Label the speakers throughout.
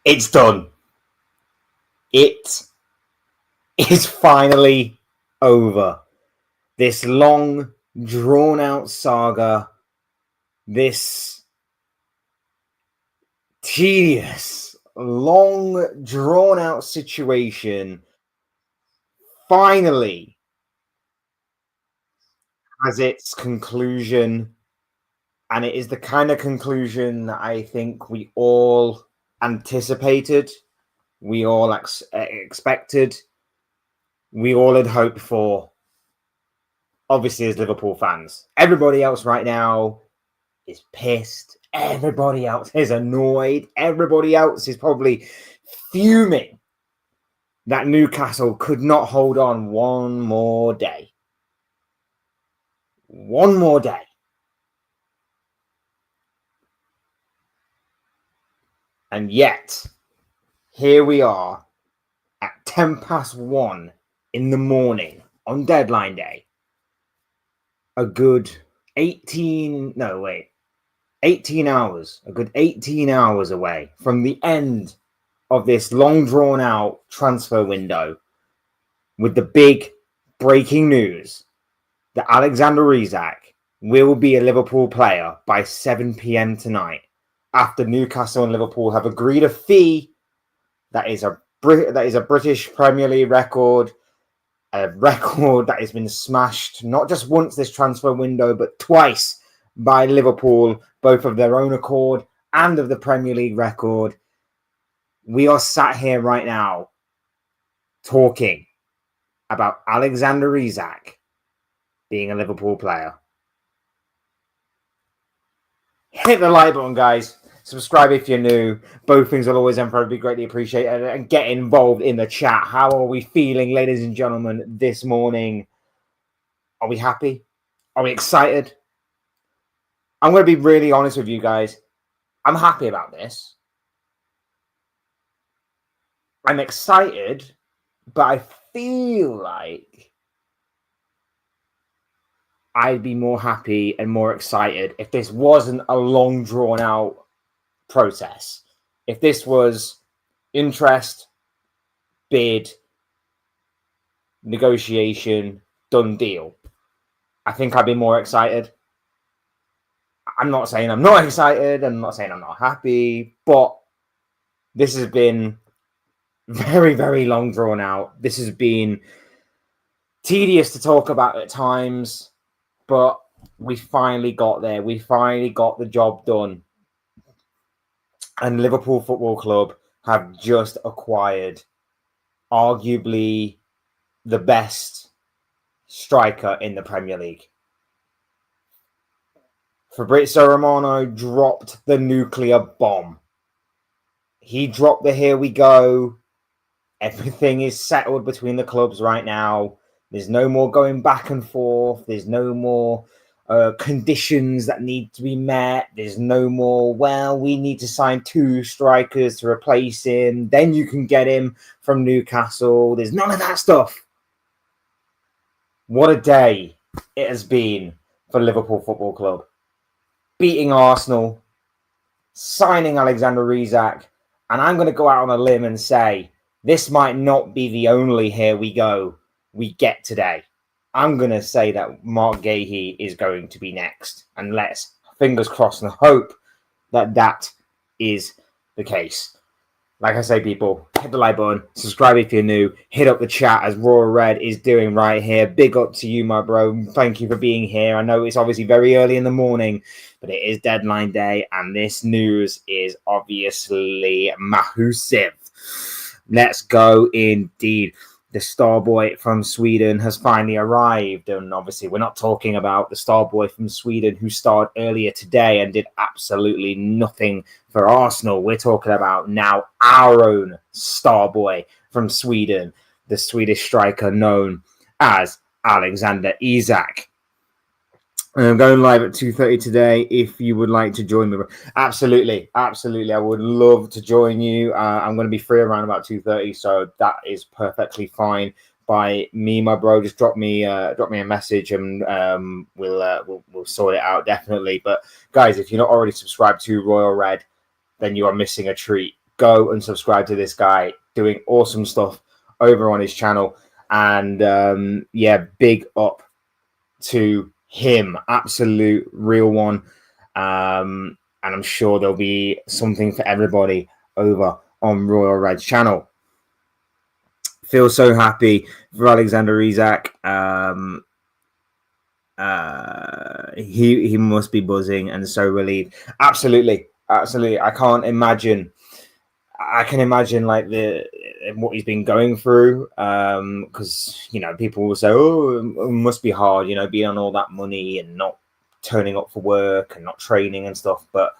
Speaker 1: It's done. It is finally over. This long, drawn-out saga, this tedious, long, drawn-out situation finally has its conclusion. And it is the kind of conclusion that I think we all anticipated, we all expected, we all had hoped for. Obviously, as Liverpool fans, everybody else right now is pissed. Everybody else is annoyed. Everybody else is probably fuming that Newcastle could not hold on one more day. One more day. And yet, here we are at 1:10 in the morning on deadline day. A good 18 hours, a good 18 hours away from the end of this long drawn out transfer window, with the big breaking news that Alexander Isak will be a Liverpool player by 7 p.m. tonight, after Newcastle and Liverpool have agreed a fee that is a British Premier League record, a record that has been smashed not just once this transfer window, but twice by Liverpool, both of their own accord and of the Premier League record. We are sat here right now talking about Alexander Isak being a Liverpool player. Hit the like button, guys. Subscribe if you're new. Both things will always and forever be greatly appreciated. And get involved in the chat. How are we feeling, ladies and gentlemen, this morning? Are we happy? Are we excited? I'm going to be really honest with you guys. I'm happy about this. I'm excited, but I feel like I'd be more happy and more excited if this wasn't a long, drawn-out process. If this was interest, bid, negotiation, done deal, I think I'd be more excited. I'm not saying I'm not excited. I'm not saying I'm not happy, but this has been very, very long drawn out. This has been tedious to talk about at times, but we finally got there. We finally got the job done. And Liverpool Football Club have just acquired arguably the best striker in the Premier League. Fabrizio Romano dropped the nuclear bomb. He dropped the here we go. Everything is settled between the clubs right now. There's no more going back and forth. There's no more conditions that need to be met. There's no more, well, we need to sign 2 strikers to replace him. Then you can get him from Newcastle. There's none of that stuff. What a day it has been for Liverpool Football Club. Beating Arsenal, signing Alexander Isak, and I'm going to go out on a limb and say this might not be the only here we go we get today. I'm going to say that Mark Gahey is going to be next, and let's fingers crossed and hope that that is the case. Like I say, people, hit the like button, subscribe if you're new, hit up the chat as Royal Red is doing right here. Big up to you, my bro. Thank you for being here. I know it's obviously very early in the morning, but it is deadline day, and this news is obviously massive. Let's go indeed. The star boy from Sweden has finally arrived. And obviously, we're not talking about the star boy from Sweden who starred earlier today and did absolutely nothing for Arsenal. We're talking about now our own star boy from Sweden, the Swedish striker known as Alexander Isak. I'm going live at 2:30 today. If you would like to join me, absolutely. I would love to join you. I'm going to be free around about 2:30, so that is perfectly fine by me, my bro. Just drop me a message, and we'll sort it out definitely. But guys, if you're not already subscribed to Royal Red, then you are missing a treat. go and subscribe to this guy, doing awesome stuff over on his channel. And big up to him, absolute real one. And I'm sure there'll be something for everybody over on Royal Red's channel. Feel so happy for Alexander Isak. He must be buzzing and so relieved. Absolutely. I can imagine like what he's been going through, because people will say, oh, it must be hard, being on all that money and not turning up for work and not training and stuff. But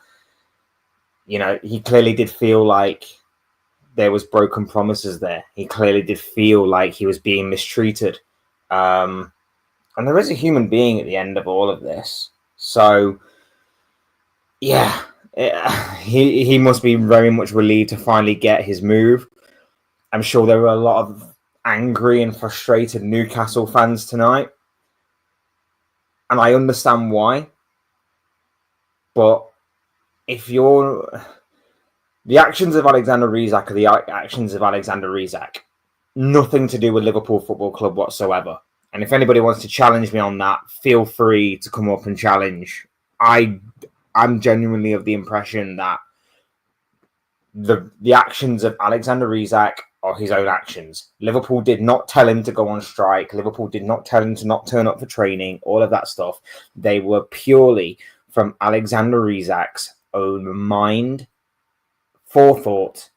Speaker 1: he clearly did feel like there was broken promises there. He clearly did feel like he was being mistreated, and there is a human being at the end of all of this. So yeah, he must be very much relieved to finally get his move. I'm sure there were a lot of angry and frustrated Newcastle fans tonight, and I understand why. But if the actions of Alexander Isak are the actions of Alexander Isak, nothing to do with Liverpool Football Club whatsoever. And if anybody wants to challenge me on that, feel free to come up and challenge. I'm genuinely of the impression that the actions of Alexander Isak are his own actions. Liverpool did not tell him to go on strike. Liverpool did not tell him to not turn up for training, all of that stuff. They were purely from Alexander Isak's own mind, forethought,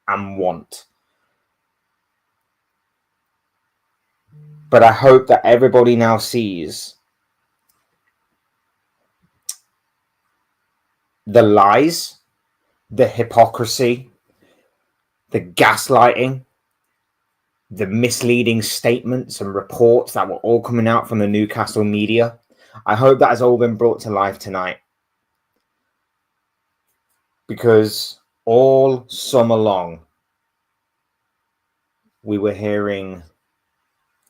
Speaker 1: and want. But I hope that everybody now sees the lies, the hypocrisy, the gaslighting, the misleading statements and reports that were all coming out from the Newcastle media. I hope that has all been brought to life tonight. Because all summer long, we were hearing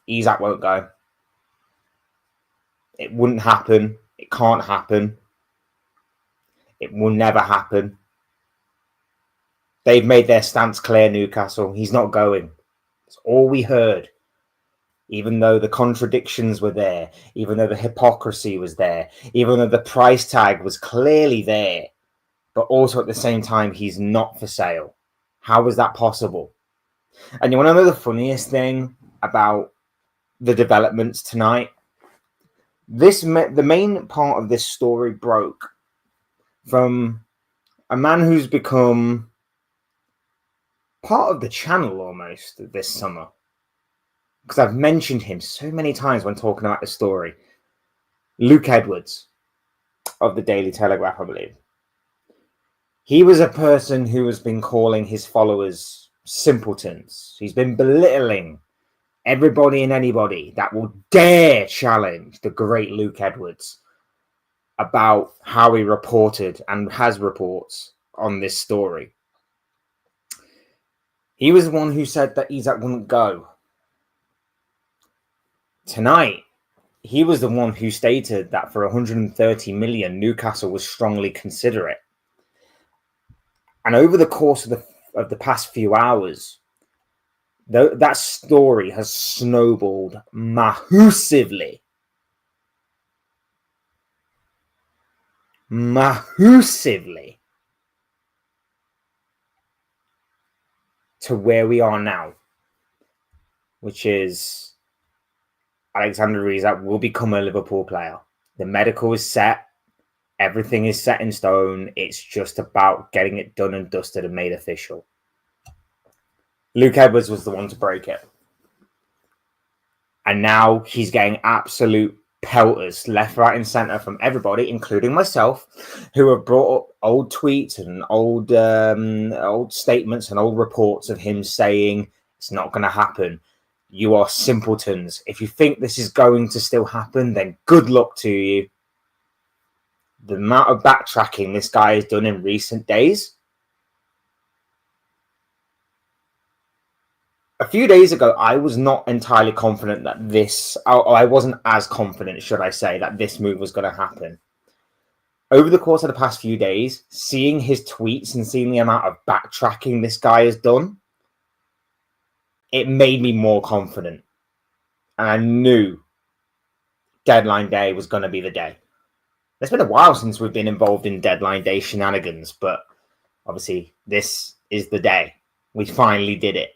Speaker 1: Isak won't go. It wouldn't happen. It can't happen. It will never happen. They've made their stance clear, Newcastle. He's not going. That's all we heard. Even though the contradictions were there, even though the hypocrisy was there, even though the price tag was clearly there, but also at the same time, he's not for sale. How is that possible? And you want to know the funniest thing about the developments tonight? The main part of this story broke from a man who's become part of the channel almost this summer, because I've mentioned him so many times when talking about the story. Luke Edwards of the Daily Telegraph, I believe. He was a person who has been calling his followers simpletons. He's been belittling everybody and anybody that will dare challenge the great Luke Edwards about how he reported and has reports on this story. He was the one who said that Isak wouldn't go. Tonight, he was the one who stated that for 130 million, Newcastle would strongly consider it. And over the course of the past few hours, that story has snowballed massively. To where we are now, which is Alexander Isak will become a Liverpool player. The medical is set. Everything is set in stone. It's just about getting it done and dusted and made official. Luke Edwards was the one to break it. And now he's getting absolute pelters left, right, and centre from everybody, including myself, who have brought up old tweets and old statements and old reports of him saying it's not going to happen. You are simpletons. If you think this is going to still happen, then good luck to you. The amount of backtracking this guy has done in recent days. A few days ago, I was not entirely confident that I wasn't as confident, should I say, that this move was going to happen. over the course of the past few days, seeing his tweets and seeing the amount of backtracking this guy has done, it made me more confident. And I knew deadline day was going to be the day. It's been a while since we've been involved in deadline day shenanigans, but obviously this is the day. We finally did it.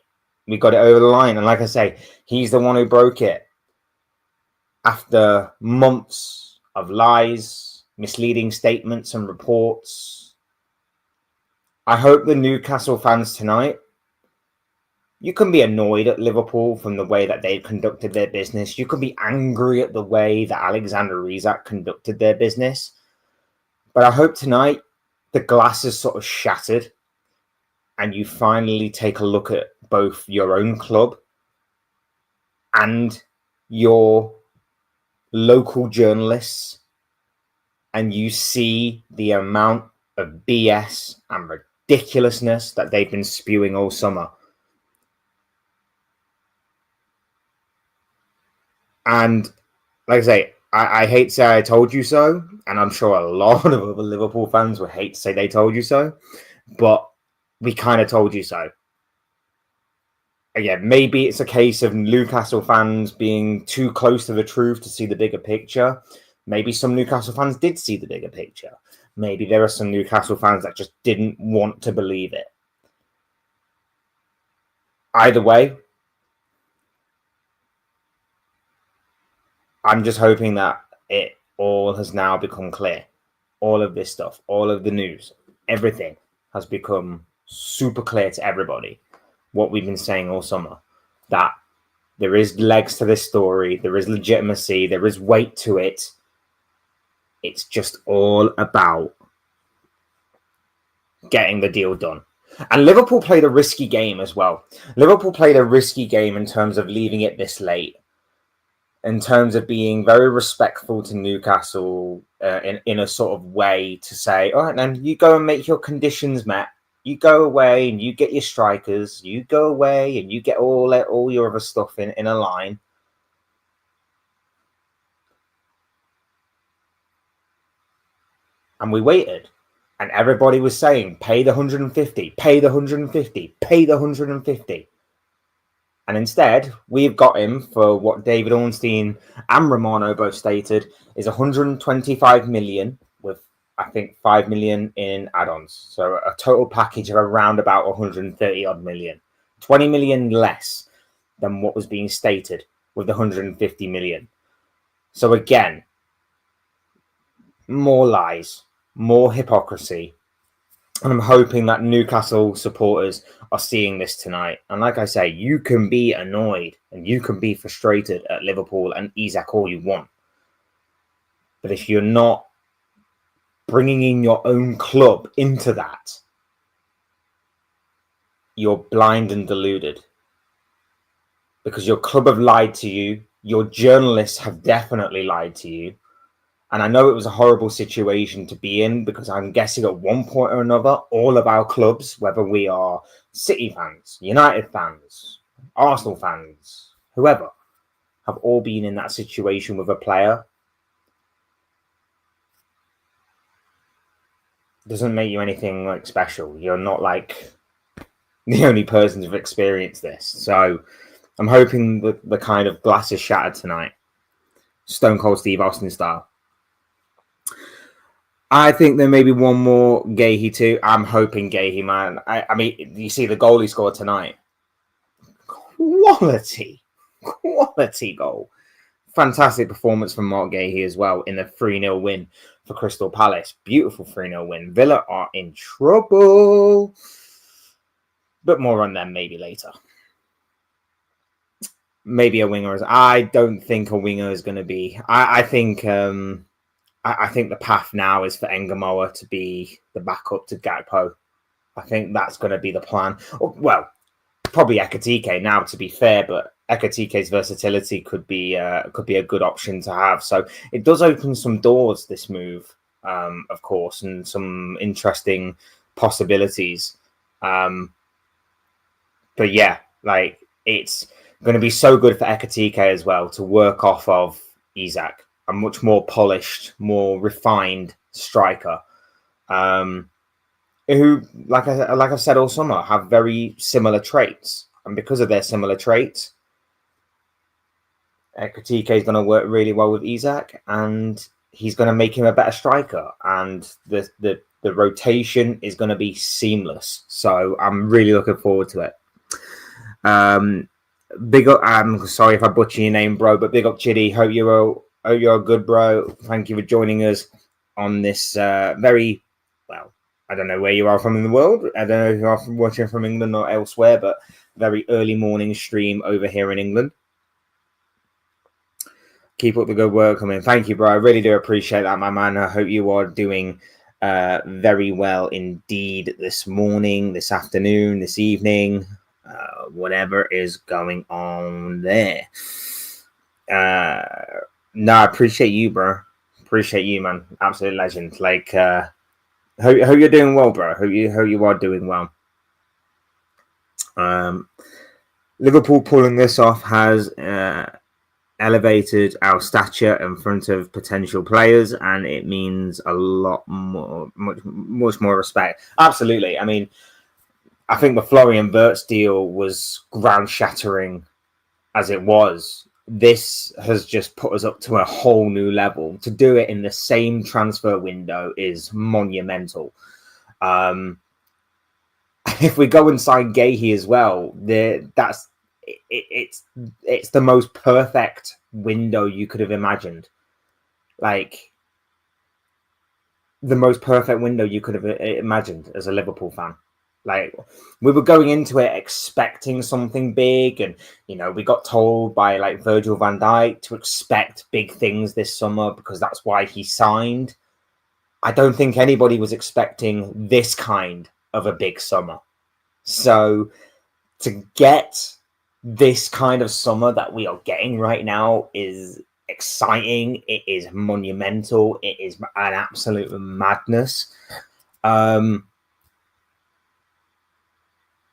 Speaker 1: We got it over the line. And like I say, he's the one who broke it. After months of lies, misleading statements and reports, I hope the Newcastle fans tonight, you can be annoyed at Liverpool from the way that they've conducted their business. You can be angry at the way that Alexander Isak conducted their business. But I hope tonight the glass is sort of shattered and you finally take a look at both your own club and your local journalists, and you see the amount of BS and ridiculousness that they've been spewing all summer. And like I say, I hate to say I told you so, and I'm sure a lot of other Liverpool fans would hate to say they told you so, but we kind of told you so. Again, maybe it's a case of Newcastle fans being too close to the truth to see the bigger picture. Maybe some Newcastle fans did see the bigger picture. Maybe there are some Newcastle fans that just didn't want to believe it. Either way, I'm just hoping that it all has now become clear. All of this stuff, all of the news, everything has become super clear to everybody. What we've been saying all summer, that there is legs to this story, there is legitimacy, there is weight to it. It's just all about getting the deal done. And Liverpool played a risky game as well. Liverpool played a risky game in terms of leaving it this late, in terms of being very respectful to Newcastle in a sort of way to say, all right, then you go and make your conditions met. You go away and you get your strikers. You go away and you get all your other stuff in a line. And we waited. And everybody was saying, pay the 150, pay the 150, pay the 150. And instead, we've got him for what David Ornstein and Romano both stated is 125 million with, I think, 5 million in add-ons. So a total package of around about 130 odd million. 20 million less than what was being stated with the 150 million. So again, more lies, more hypocrisy. And I'm hoping that Newcastle supporters are seeing this tonight. And like I say, you can be annoyed and you can be frustrated at Liverpool and Isak all you want. But if you're not bringing in your own club into that, you're blind and deluded. Because your club have lied to you. Your journalists have definitely lied to you. And I know it was a horrible situation to be in, because I'm guessing at one point or another, all of our clubs, whether we are City fans, United fans, Arsenal fans, whoever, have all been in that situation with a player. It doesn't make you anything like special. You're not like the only person who've experienced this. So I'm hoping that the kind of glass is shattered tonight. Stone Cold Steve Austin style. I think there may be one more Gahey too. I'm hoping Gahey, man. I mean, you see the goal he scored tonight. Quality goal. Fantastic performance from Mark Gahey as well in the 3-0 win for Crystal Palace. Beautiful 3-0 win. Villa are in trouble. But more on them maybe later. Maybe a winger. I don't think a winger is going to be. I think the path now is for Engamoa to be the backup to Gakpo. I think that's going to be the plan. Well, probably Ekitike now, to be fair, but Ekitike's versatility could be a good option to have. So it does open some doors, this move, of course, and some interesting possibilities. But yeah, like it's going to be so good for Ekitike as well to work off of Isak. A much more polished, more refined striker, who, like I've said all summer, have very similar traits, and because of their similar traits, Ekitike is going to work really well with Isak, and he's going to make him a better striker, and the rotation is going to be seamless. So I'm really looking forward to it. Big up. I'm sorry if I butcher your name, bro, but big up, Chidi. Hope you're good, bro. Thank you for joining us on this very, well, I don't know where you are from in the world. I don't know if you are watching from England or elsewhere, but very early morning stream over here in England. Keep up the good work. I mean, thank you, bro. I really do appreciate that, my man. I hope you are doing very well indeed this morning, this afternoon, this evening, whatever is going on there. No, I appreciate you, bro. Appreciate you, man. Absolute legend. Like, hope you're doing well, bro. Hope you are doing well. Liverpool pulling this off has elevated our stature in front of potential players, and it means a lot more, much more respect. Absolutely. I mean, I think the Florian Wirtz deal was ground shattering as it was. This has just put us up to a whole new level. To do it in the same transfer window is monumental. If we go and sign Gahey as well, it's the most perfect window you could have imagined. Like, the most perfect window you could have imagined as a Liverpool fan. Like, we were going into it expecting something big, and we got told by like Virgil van Dijk to expect big things this summer because that's why he signed. I don't think anybody was expecting this kind of a big summer. So to get this kind of summer that we are getting right now is exciting. It is monumental. It is an absolute madness.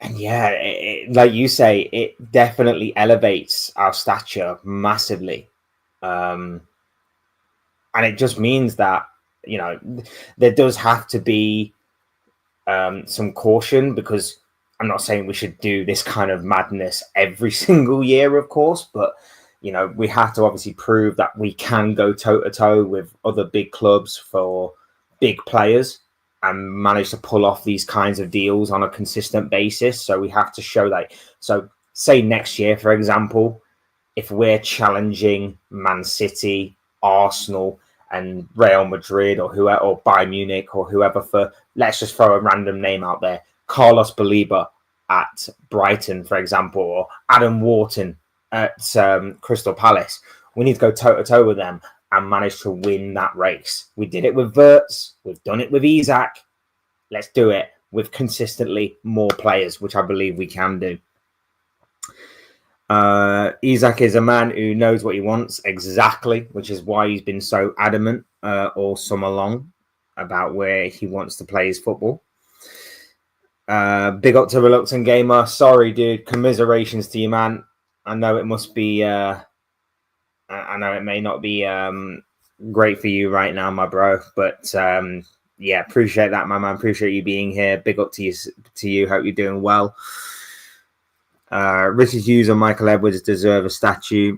Speaker 1: And yeah, like you say, it definitely elevates our stature massively. And it just means that, there does have to be some caution, because I'm not saying we should do this kind of madness every single year, of course, but, we have to obviously prove that we can go toe-to-toe with other big clubs for big players and manage to pull off these kinds of deals on a consistent basis. So we have to show that. So say next year, for example, if we're challenging Man City, Arsenal, and Real Madrid, or whoever, or Bayern Munich, or whoever, for, let's just throw a random name out there, Carlos Baleba at Brighton, for example, or Adam Wharton at Crystal Palace, we need to go toe-to-toe with them and manage to win that race. We did it with Wirtz. We've done it with Isak. Let's do it with consistently more players, which I believe we can do. Isak is a man who knows what he wants exactly, which is why he's been so adamant all summer long about where he wants to play his football. Big up to Reluctant Gamer. Sorry, dude. Commiserations to you, man. I know it must be... I know it may not be great for you right now, my bro, but yeah, appreciate that, my man. Appreciate you being here. Big up to you. Hope you're doing well. Richard Hughes and Michael Edwards deserve a statue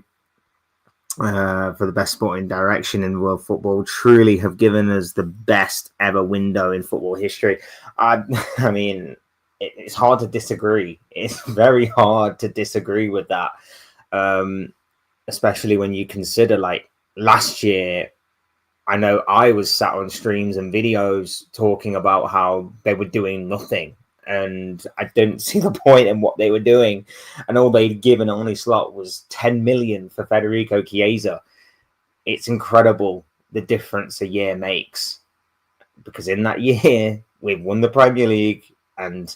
Speaker 1: for the best sporting direction in world football. Truly have given us the best ever window in football history. I mean, it's hard to disagree. It's very hard to disagree with that. Especially when you consider, like, last year, I know I was sat on streams and videos talking about how they were doing nothing, and I didn't see the point in what they were doing, and all they'd given Arne Slot was 10 million for Federico Chiesa. It's incredible the difference a year makes, because in that year we've won the Premier League, and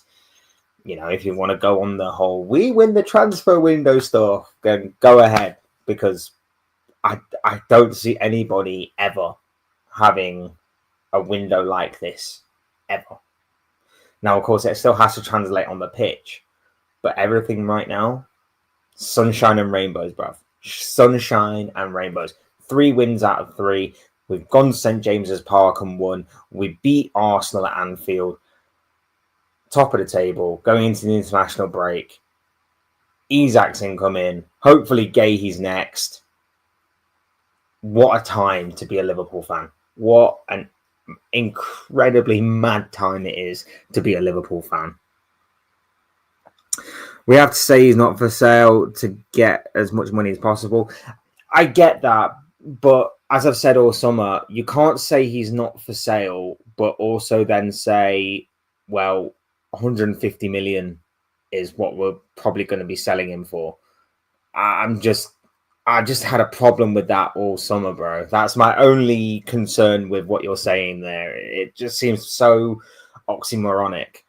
Speaker 1: if you want to go on the whole we win the transfer window stuff, then go ahead, because I don't see anybody ever having a window like this, ever. Now, of course, it still has to translate on the pitch, but everything right now, sunshine and rainbows, bruv. Sunshine and rainbows. 3 wins out of 3. We've gone to St James's Park and won. We beat Arsenal at Anfield. Top of the table, going into the international break. Isak's incoming. Hopefully Gahey's next. What a time to be a Liverpool fan. What an incredibly mad time it is to be a Liverpool fan. We have to say he's not for sale to get as much money as possible. I get that, but as I've said all summer, you can't say he's not for sale, but also then say, well, 150 million is what we're probably going to be selling him for. I just had a problem with that all summer, bro. That's my only concern with what you're saying there. It just seems so oxymoronic.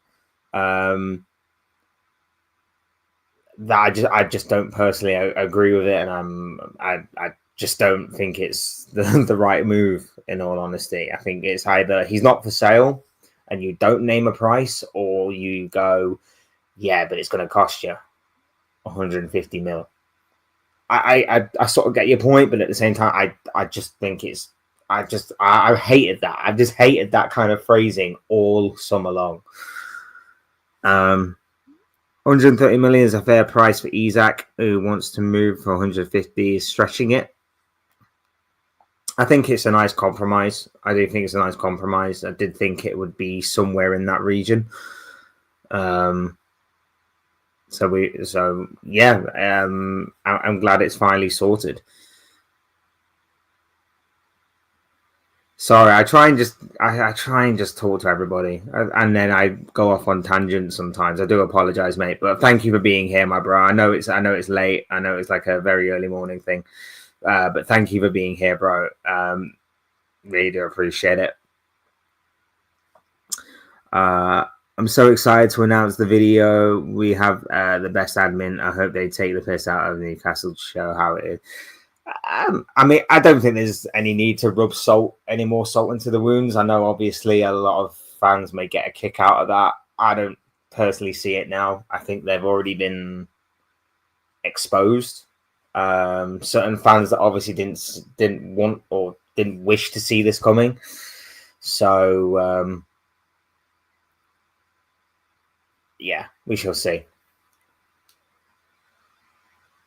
Speaker 1: That I just don't personally agree with it, and I just don't think it's the right move. In all honesty, I think it's either he's not for sale, and you don't name a price, or you go, yeah, but it's going to cost you 150 mil. I sort of get your point, but at the same time, I just think it's I hated that. I've just hated that kind of phrasing all summer long. 130 million is a fair price for Isak, who wants to move for 150, is stretching it. I think it's a nice compromise. I do think it's a nice compromise. I did think it would be somewhere in that region. I'm glad it's finally sorted. Sorry, I try and just talk to everybody, and then I go off on tangents sometimes. I do apologize, mate, but thank you for being here, my bro. I know it's late. I know it's like a very early morning thing, but thank you for being here, bro. Really do appreciate it. I'm so excited to announce the video. We have the best admin. I hope they take the piss out of Newcastle to show how it is. I mean, I don't think there's any need to rub any more salt into the wounds. I know, obviously, a lot of fans may get a kick out of that. I don't personally see it now. I think they've already been exposed. Certain fans that obviously didn't want or didn't wish to see this coming. So, yeah, we shall see.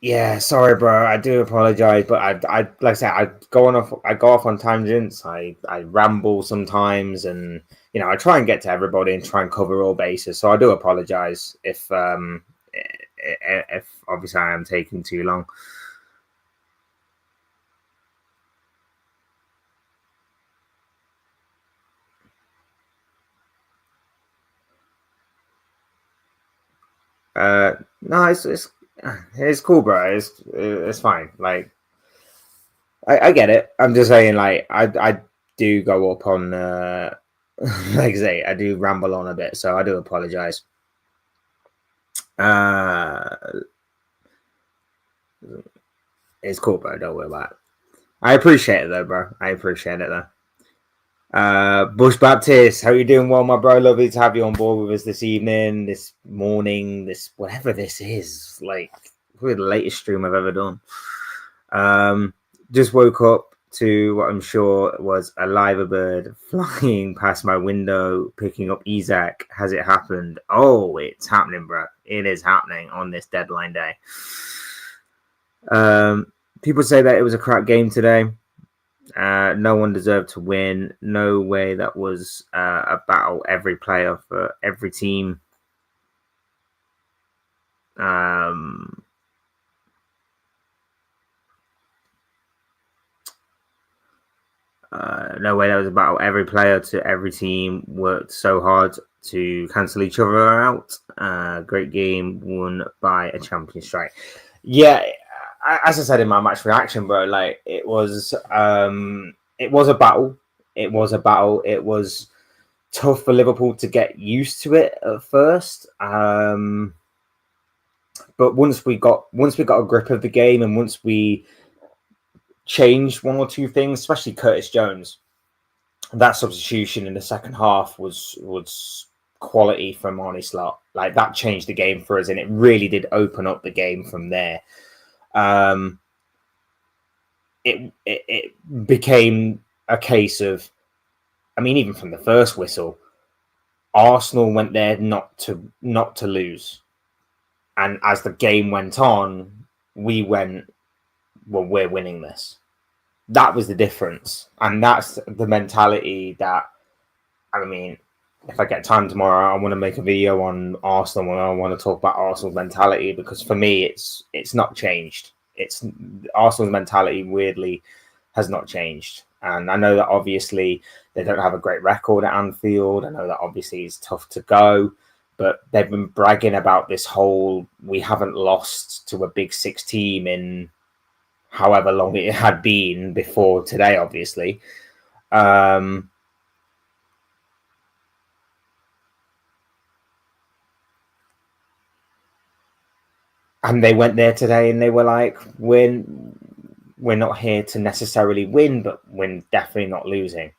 Speaker 1: Yeah, sorry, bro. I do apologize, but I like I said, I go off on tangents. I ramble sometimes, and I try and get to everybody and try and cover all bases. So I do apologize if obviously I am taking too long. No, it's cool, bro. It's fine. Like, I get it. I'm just saying, like, I do go up on, like I say, I do ramble on a bit, so I do apologize. It's cool, bro. Don't worry about it. I appreciate it, though, bro. I appreciate it, though. Bush Baptist, how you doing? Well, my bro, lovely to have you on board with us this evening, this morning, this whatever this is. Like, probably the latest stream I've ever done. Just woke up to what I'm sure was a live bird flying past my window, picking up Isak. Has it happened? Oh, it's happening, bro. It is happening on this deadline day. People say that it was a crap game today. No one deserved to win. No way that was a battle every player for every team. No way that was a battle every player to every team. Worked so hard to cancel each other out. Great game won by a champion strike. Yeah, as I said in my match reaction, bro, like it was a battle. It was a battle. It was tough for Liverpool to get used to it at first. But once we got a grip of the game, and once we changed one or two things, especially Curtis Jones, that substitution in the second half was quality from Arne Slot. Like, that changed the game for us, and it really did open up the game from there. It became a case of, I mean, even from the first whistle, Arsenal went there not to lose. And as the game went on, we went, well, we're winning this. That was the difference. And that's the mentality that, I mean, if I get time tomorrow, I want to make a video on Arsenal and I want to talk about Arsenal's mentality, because for me, it's not changed. It's Arsenal's mentality weirdly has not changed. And I know that obviously they don't have a great record at Anfield. I know that obviously it's tough to go, but they've been bragging about this whole, we haven't lost to a big six team in however long it had been before today, obviously. And they went there today and they were like, we're not here to necessarily win, but we're definitely not losing.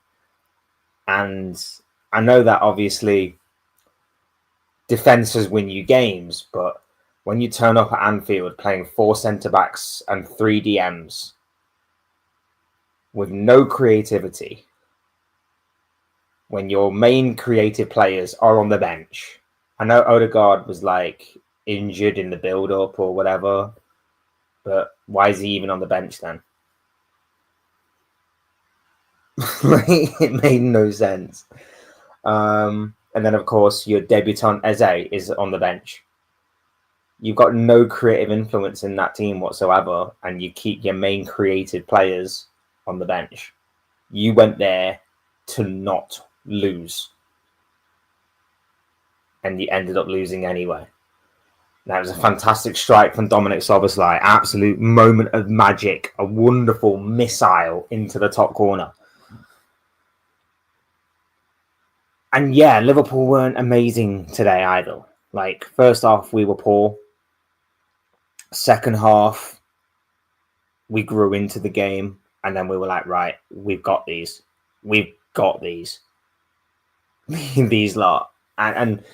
Speaker 1: And I know that obviously defenses win you games, but when you turn up at Anfield playing 4 centre-backs and 3 DMs with no creativity, when your main creative players are on the bench. I know Odegaard was like injured in the build-up or whatever, but why is he even on the bench then? It made no sense. And then, of course, your debutant Eze is on the bench. You've got no creative influence in that team whatsoever, and you keep your main creative players on the bench. You went there to not lose, and you ended up losing anyway. That was a fantastic strike from Dominic Szoboszlai. Absolute moment of magic. A wonderful missile into the top corner. And yeah, Liverpool weren't amazing today either. Like, first half, we were poor. Second half, we grew into the game. And then we were like, right, we've got these. We've got these. These lot. And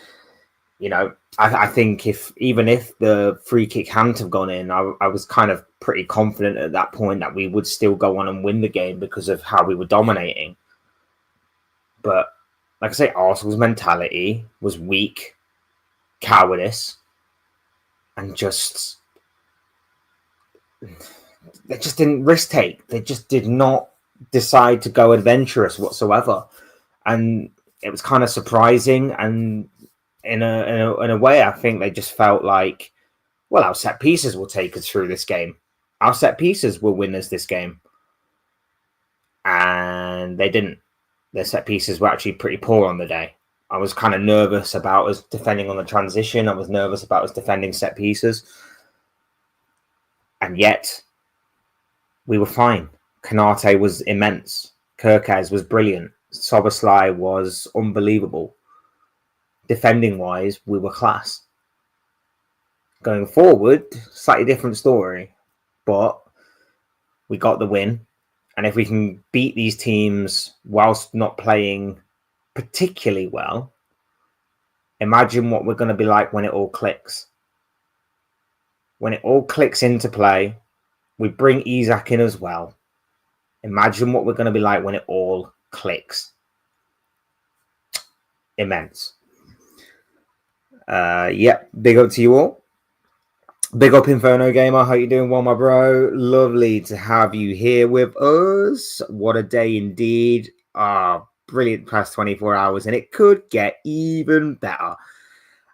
Speaker 1: you know, I think even if the free kick hadn't have gone in, I was kind of pretty confident at that point that we would still go on and win the game because of how we were dominating. But like I say, Arsenal's mentality was weak, cowardice, and they just didn't risk take. They just did not decide to go adventurous whatsoever. And it was kind of surprising, and in a way, I think they just felt like, well, our set pieces will take us through this game. Our set pieces will win us this game. And they didn't. Their set pieces were actually pretty poor on the day. I was kind of nervous about us defending on the transition. I was nervous about us defending set pieces. And yet, we were fine. Kanate was immense. Kirkez was brilliant. Szoboszlai was unbelievable. Defending wise, we were class. Going forward, slightly different story, but we got the win. And if we can beat these teams whilst not playing particularly well, imagine what we're going to be like when it all clicks. When it all clicks into play, we bring Isak in as well. Imagine what we're going to be like when it all clicks. Immense. Big up to you all. Big up Inferno Gamer. How you doing? Well, my bro. Lovely to have you here with us. What a day indeed. Brilliant past 24 hours, and it could get even better.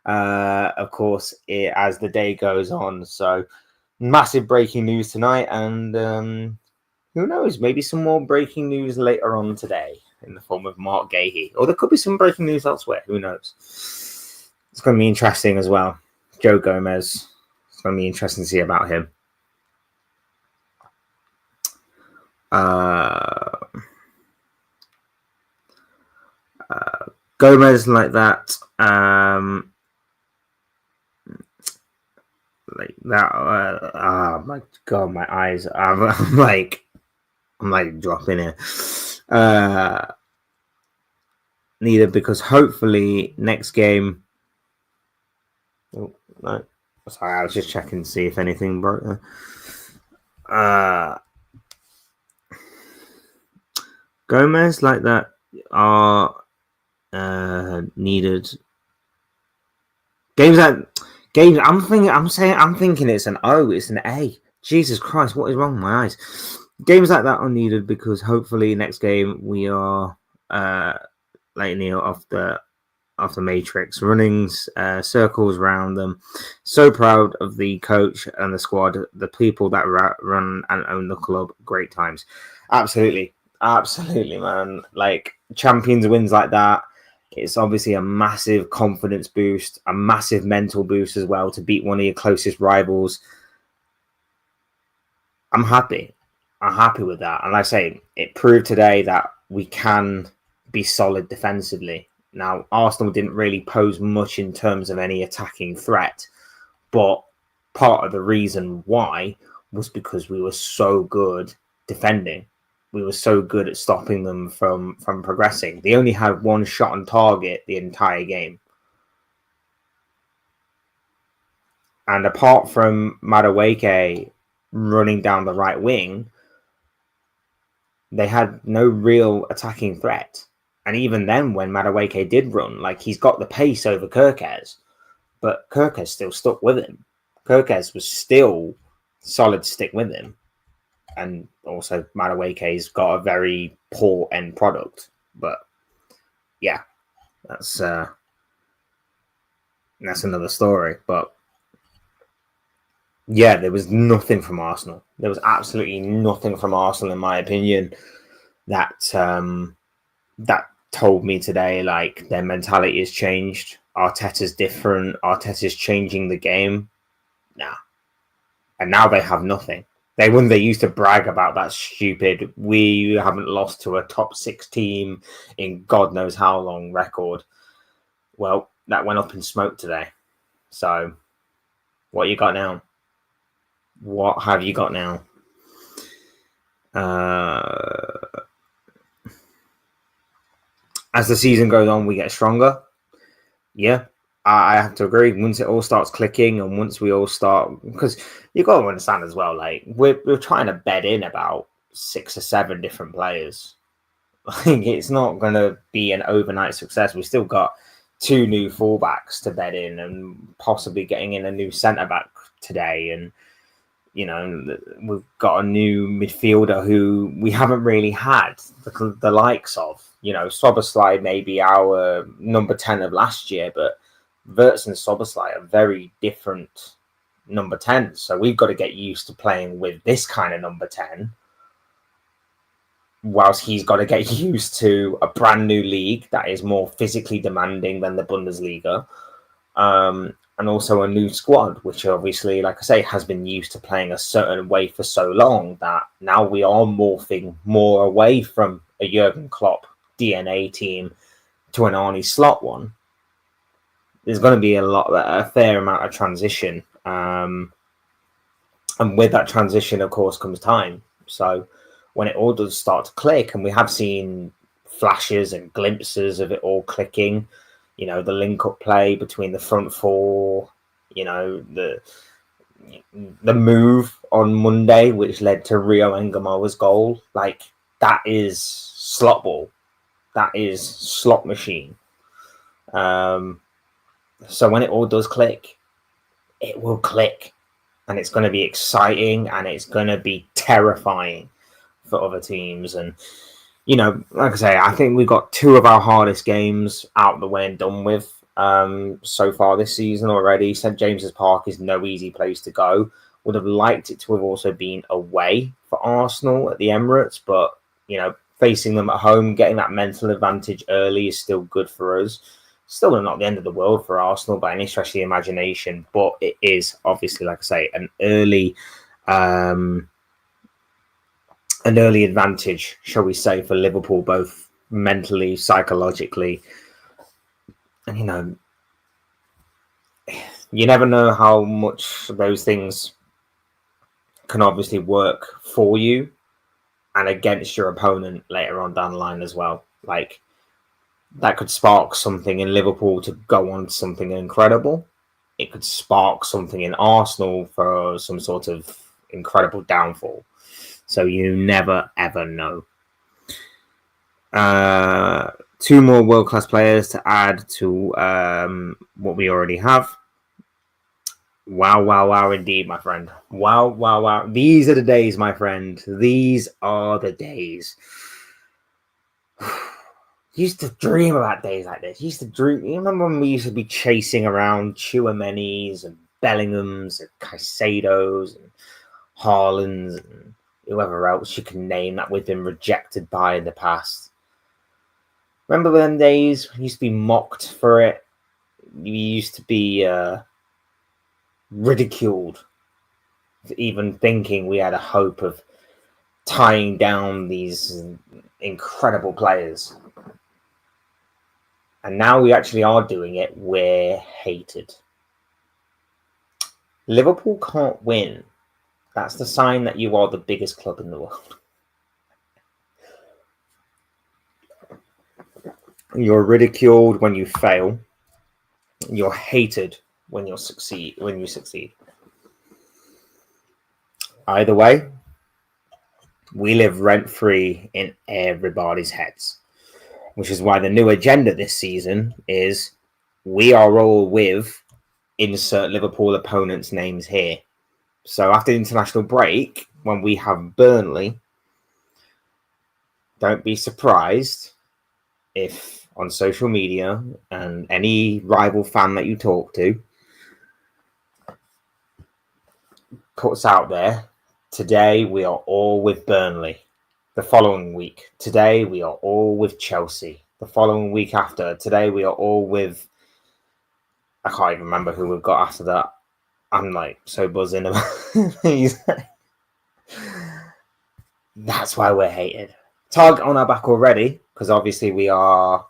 Speaker 1: Of course, as the day goes on. So, massive breaking news tonight, and who knows? Maybe some more breaking news later on today in the form of Mark Gahey. Or there could be some breaking news elsewhere. Who knows? It's going to be interesting as well. Joe Gomez. It's going to be interesting to see about him. Gomez like that. Like that. Oh my god, my eyes. I'm like dropping it. Neither, because hopefully next game. Oh, no. Sorry, I was just checking to see if anything broke.
Speaker 2: Gomez like that are needed. Games. I'm thinking it's an O. It's an A. Jesus Christ, what is wrong with my eyes? Games like that are needed because hopefully next game we are lightning off the matrix, runnings circles around them. So proud of the coach and the squad, the people that run and own the club. Great times. Absolutely, man. Like Champions wins like that, it's obviously a massive confidence boost, a massive mental boost as well to beat one of your closest rivals. I'm happy with that. And like I say, it proved today that we can be solid defensively. Now, Arsenal didn't really pose much in terms of any attacking threat, but part of the reason why was because we were so good defending. We were so good at stopping them from progressing. They only had one shot on target the entire game. And apart from Madueke running down the right wing, they had no real attacking threat. And even then, when Madueke did run, like he's got the pace over Kirkes, but Kirkes still stuck with him. Kirkes was still solid to stick with him. And also Madueke's got a very poor end product. But yeah, that's another story. But yeah, there was nothing from Arsenal. There was absolutely nothing from Arsenal, in my opinion, that told me today like their mentality has changed. Arteta's different. Arteta's changing the game. Nah. And now they have nothing. They used to brag about that stupid, we haven't lost to a top 6 team in God knows how long record. Well, that went up in smoke today. So, what you got now? What have you got now? As the season goes on, we get stronger. Yeah, I have to agree. Once it all starts clicking, and once we all start, because you got to understand as well, like we're trying to bed in about 6 or 7 different players. Like it's not going to be an overnight success. We still got 2 new fullbacks to bed in, and possibly getting in a new centre back today, and you know we've got a new midfielder who we haven't really had the likes of. You know, Szoboszlai may be our number 10 of last year, but Wirtz and Szoboszlai are very different number 10. So we've got to get used to playing with this kind of number 10, whilst he's got to get used to a brand new league that is more physically demanding than the Bundesliga. And also a new squad, which obviously, like I say, has been used to playing a certain way for so long that now we are morphing more away from a Jurgen Klopp DNA team to an Arne Slot one. There's going to be a fair amount of transition. And with that transition, of course, comes time. So when it all does start to click, and we have seen flashes and glimpses of it all clicking, you know, the link-up play between the front 4, you know, the move on Monday, which led to Rio Engamoa's goal, like that is slot ball. That is slot machine. So when it all does click, it will click. And it's going to be exciting, and it's going to be terrifying for other teams. And, you know, like I say, I think we've got 2 of our hardest games out the way and done with so far this season already. St. James's Park is no easy place to go. Would have liked it to have also been away for Arsenal at the Emirates, but, you know, facing them at home, getting that mental advantage early is still good for us. Still not the end of the world for Arsenal by any stretch of the imagination, but it is obviously, like I say, an early advantage, shall we say, for Liverpool, both mentally, psychologically. And, you know, you never know how much those things can obviously work for you and against your opponent later on down the line as well. Like, that could spark something in Liverpool to go on to something incredible. It could spark something in Arsenal for some sort of incredible downfall. So you never, ever know. Two more world-class players to add to what we already have. Wow, wow, wow, indeed, my friend. Wow, wow, wow. These are the days, my friend. These are the days. Used to dream about days like this. Used to dream. You remember when we used to be chasing around Chouameni's and Bellingham's and Caicedo's and Haaland's and whoever else you can name that we've been rejected by in the past. Remember them days? We used to be mocked for it. We used to be ridiculed for even thinking we had a hope of tying down these incredible players. And now we actually are doing it. We're hated. Liverpool can't win. That's the sign that you are the biggest club in the world. You're ridiculed when you fail. You're hated when you succeed. Either way, we live rent-free in everybody's heads, which is why the new agenda this season is we are all with insert Liverpool opponents' names here. So after the international break, when we have Burnley, don't be surprised if on social media and any rival fan that you talk to puts out there, today we are all with Burnley. The following week, today we are all with Chelsea. The following week after, today we are all with... I can't even remember who we've got after that. I'm like so buzzing about these. That's why we're hated. Target on our back already, because obviously we are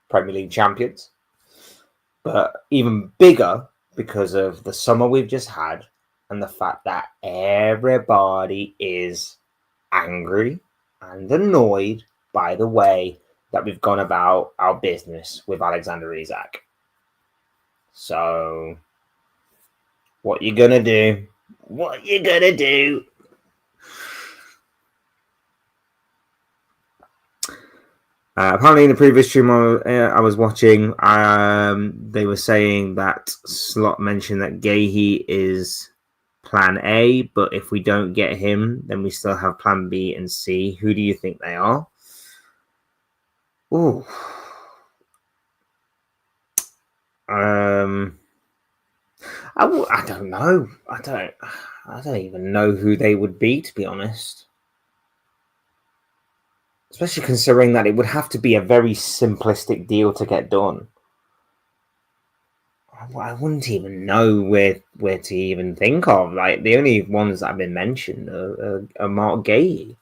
Speaker 2: Premier League champions. But even bigger because of the summer we've just had and the fact that everybody is angry and annoyed by the way that we've gone about our business with Alexander Isak. So, what you gonna do? What you gonna do? Apparently in the previous stream I was watching, they were saying that Slot mentioned that Gahey is plan A, but if we don't get him, then we still have plan B and C. Who do you think they are? Ooh. I don't know. I don't even know who they would be, to be honest. Especially considering that it would have to be a very simplistic deal to get done. I wouldn't even know where to even think of. Like, the only ones that have been mentioned are Mark Gahey.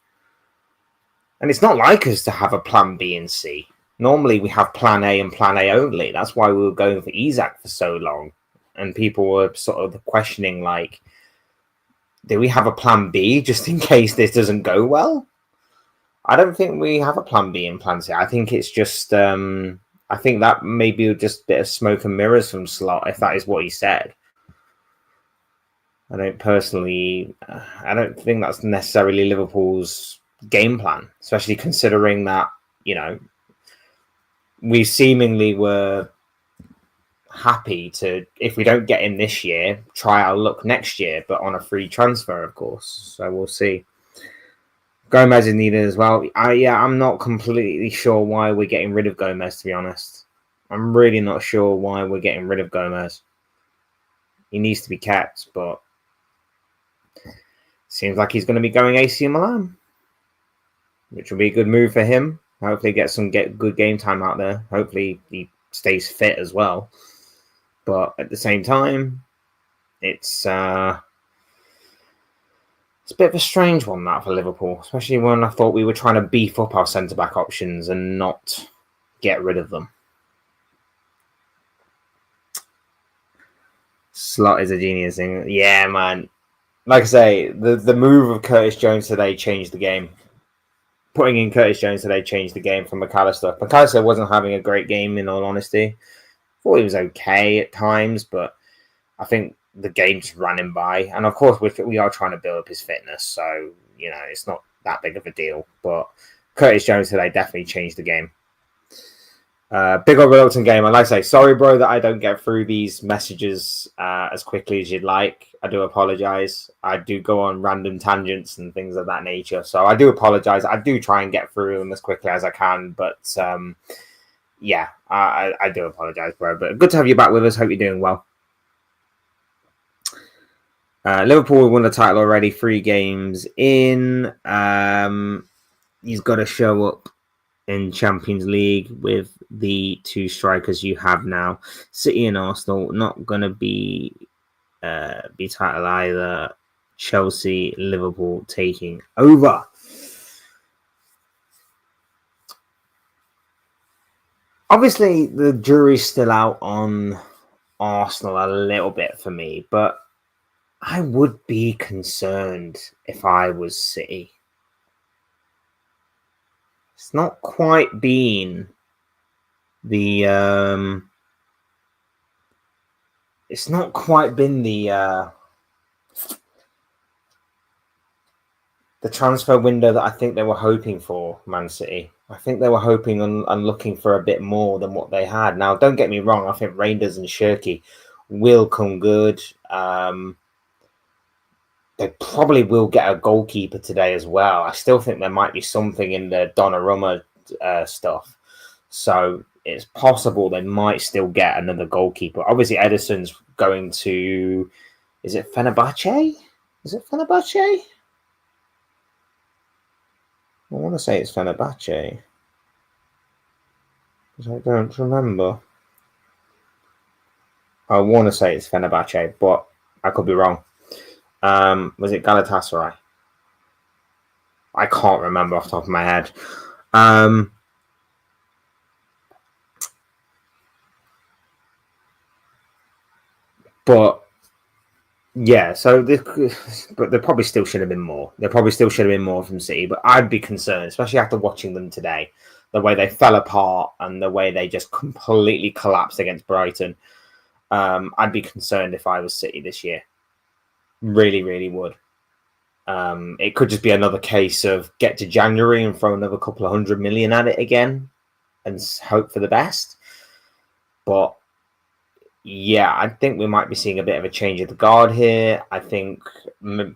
Speaker 2: And it's not like us to have a plan B and C. Normally we have plan A and plan A only. That's why we were going for Isak for so long. And people were sort of questioning, like, do we have a plan B just in case this doesn't go well? I don't think we have a plan B and plan C. I think it's just, I think that may be just a bit of smoke and mirrors from Slot, if that is what he said. I don't think that's necessarily Liverpool's game plan, especially considering that, you know, we seemingly were happy to, if we don't get him this year, try our luck next year, but on a free transfer, of course. So we'll see. Gomez is needed as well. I'm not completely sure why we're getting rid of Gomez, to be honest. I'm really not sure why we're getting rid of Gomez. He needs to be kept, but seems like he's going to be going AC Milan, which will be a good move for him. Hopefully get good game time out there. Hopefully he stays fit as well. But at the same time, it's a bit of a strange one, that, for Liverpool, especially when I thought we were trying to beef up our centre-back options and not get rid of them. Slot is a genius thing. Yeah, man. Like I say, the move of Curtis Jones today changed the game. Putting in Curtis Jones today changed the game from McAllister. McAllister wasn't having a great game, in all honesty. Thought he was okay at times, but I think the game just ran him by. And of course, we are trying to build up his fitness, so, you know, it's not that big of a deal. But Curtis Jones today definitely changed the game. Big old reluctant game. And like I say, sorry, bro, that I don't get through these messages as quickly as you'd like. I do apologize. I do go on random tangents and things of that nature. So I do apologize. I do try and get through them as quickly as I can. But yeah, I do apologize, bro. But good to have you back with us. Hope you're doing well. Liverpool won the title already, 3 games in. He's got to show up in Champions League with the 2 strikers you have now. City and Arsenal not going to be title either. Chelsea, Liverpool taking over. Obviously, the jury's still out on Arsenal a little bit for me, but I would be concerned if I was City. It's not quite been the it's not quite been the transfer window that I think they were hoping for, Man City. I think they were hoping and looking for a bit more than what they had. Now, don't get me wrong. I think Reinders and Shirky will come good. They probably will get a goalkeeper today as well. I still think there might be something in the Donnarumma stuff. So it's possible they might still get another goalkeeper. Obviously, Ederson's going to... Is it Fenerbahce? Is it Fenerbahce? I want to say it's Fenerbahce. Because I don't remember. I want to say it's Fenerbahce, but I could be wrong. Was it Galatasaray? I can't remember off the top of my head. But yeah, so but there probably still should have been more. There probably still should have been more from City, but I'd be concerned, especially after watching them today, the way they fell apart and the way they just completely collapsed against Brighton. I'd be concerned if I was City this year. Really, really would. It could just be another case of get to January and throw another couple of 100 million at it again and hope for the best. But yeah, I think we might be seeing a bit of a change of the guard here. I think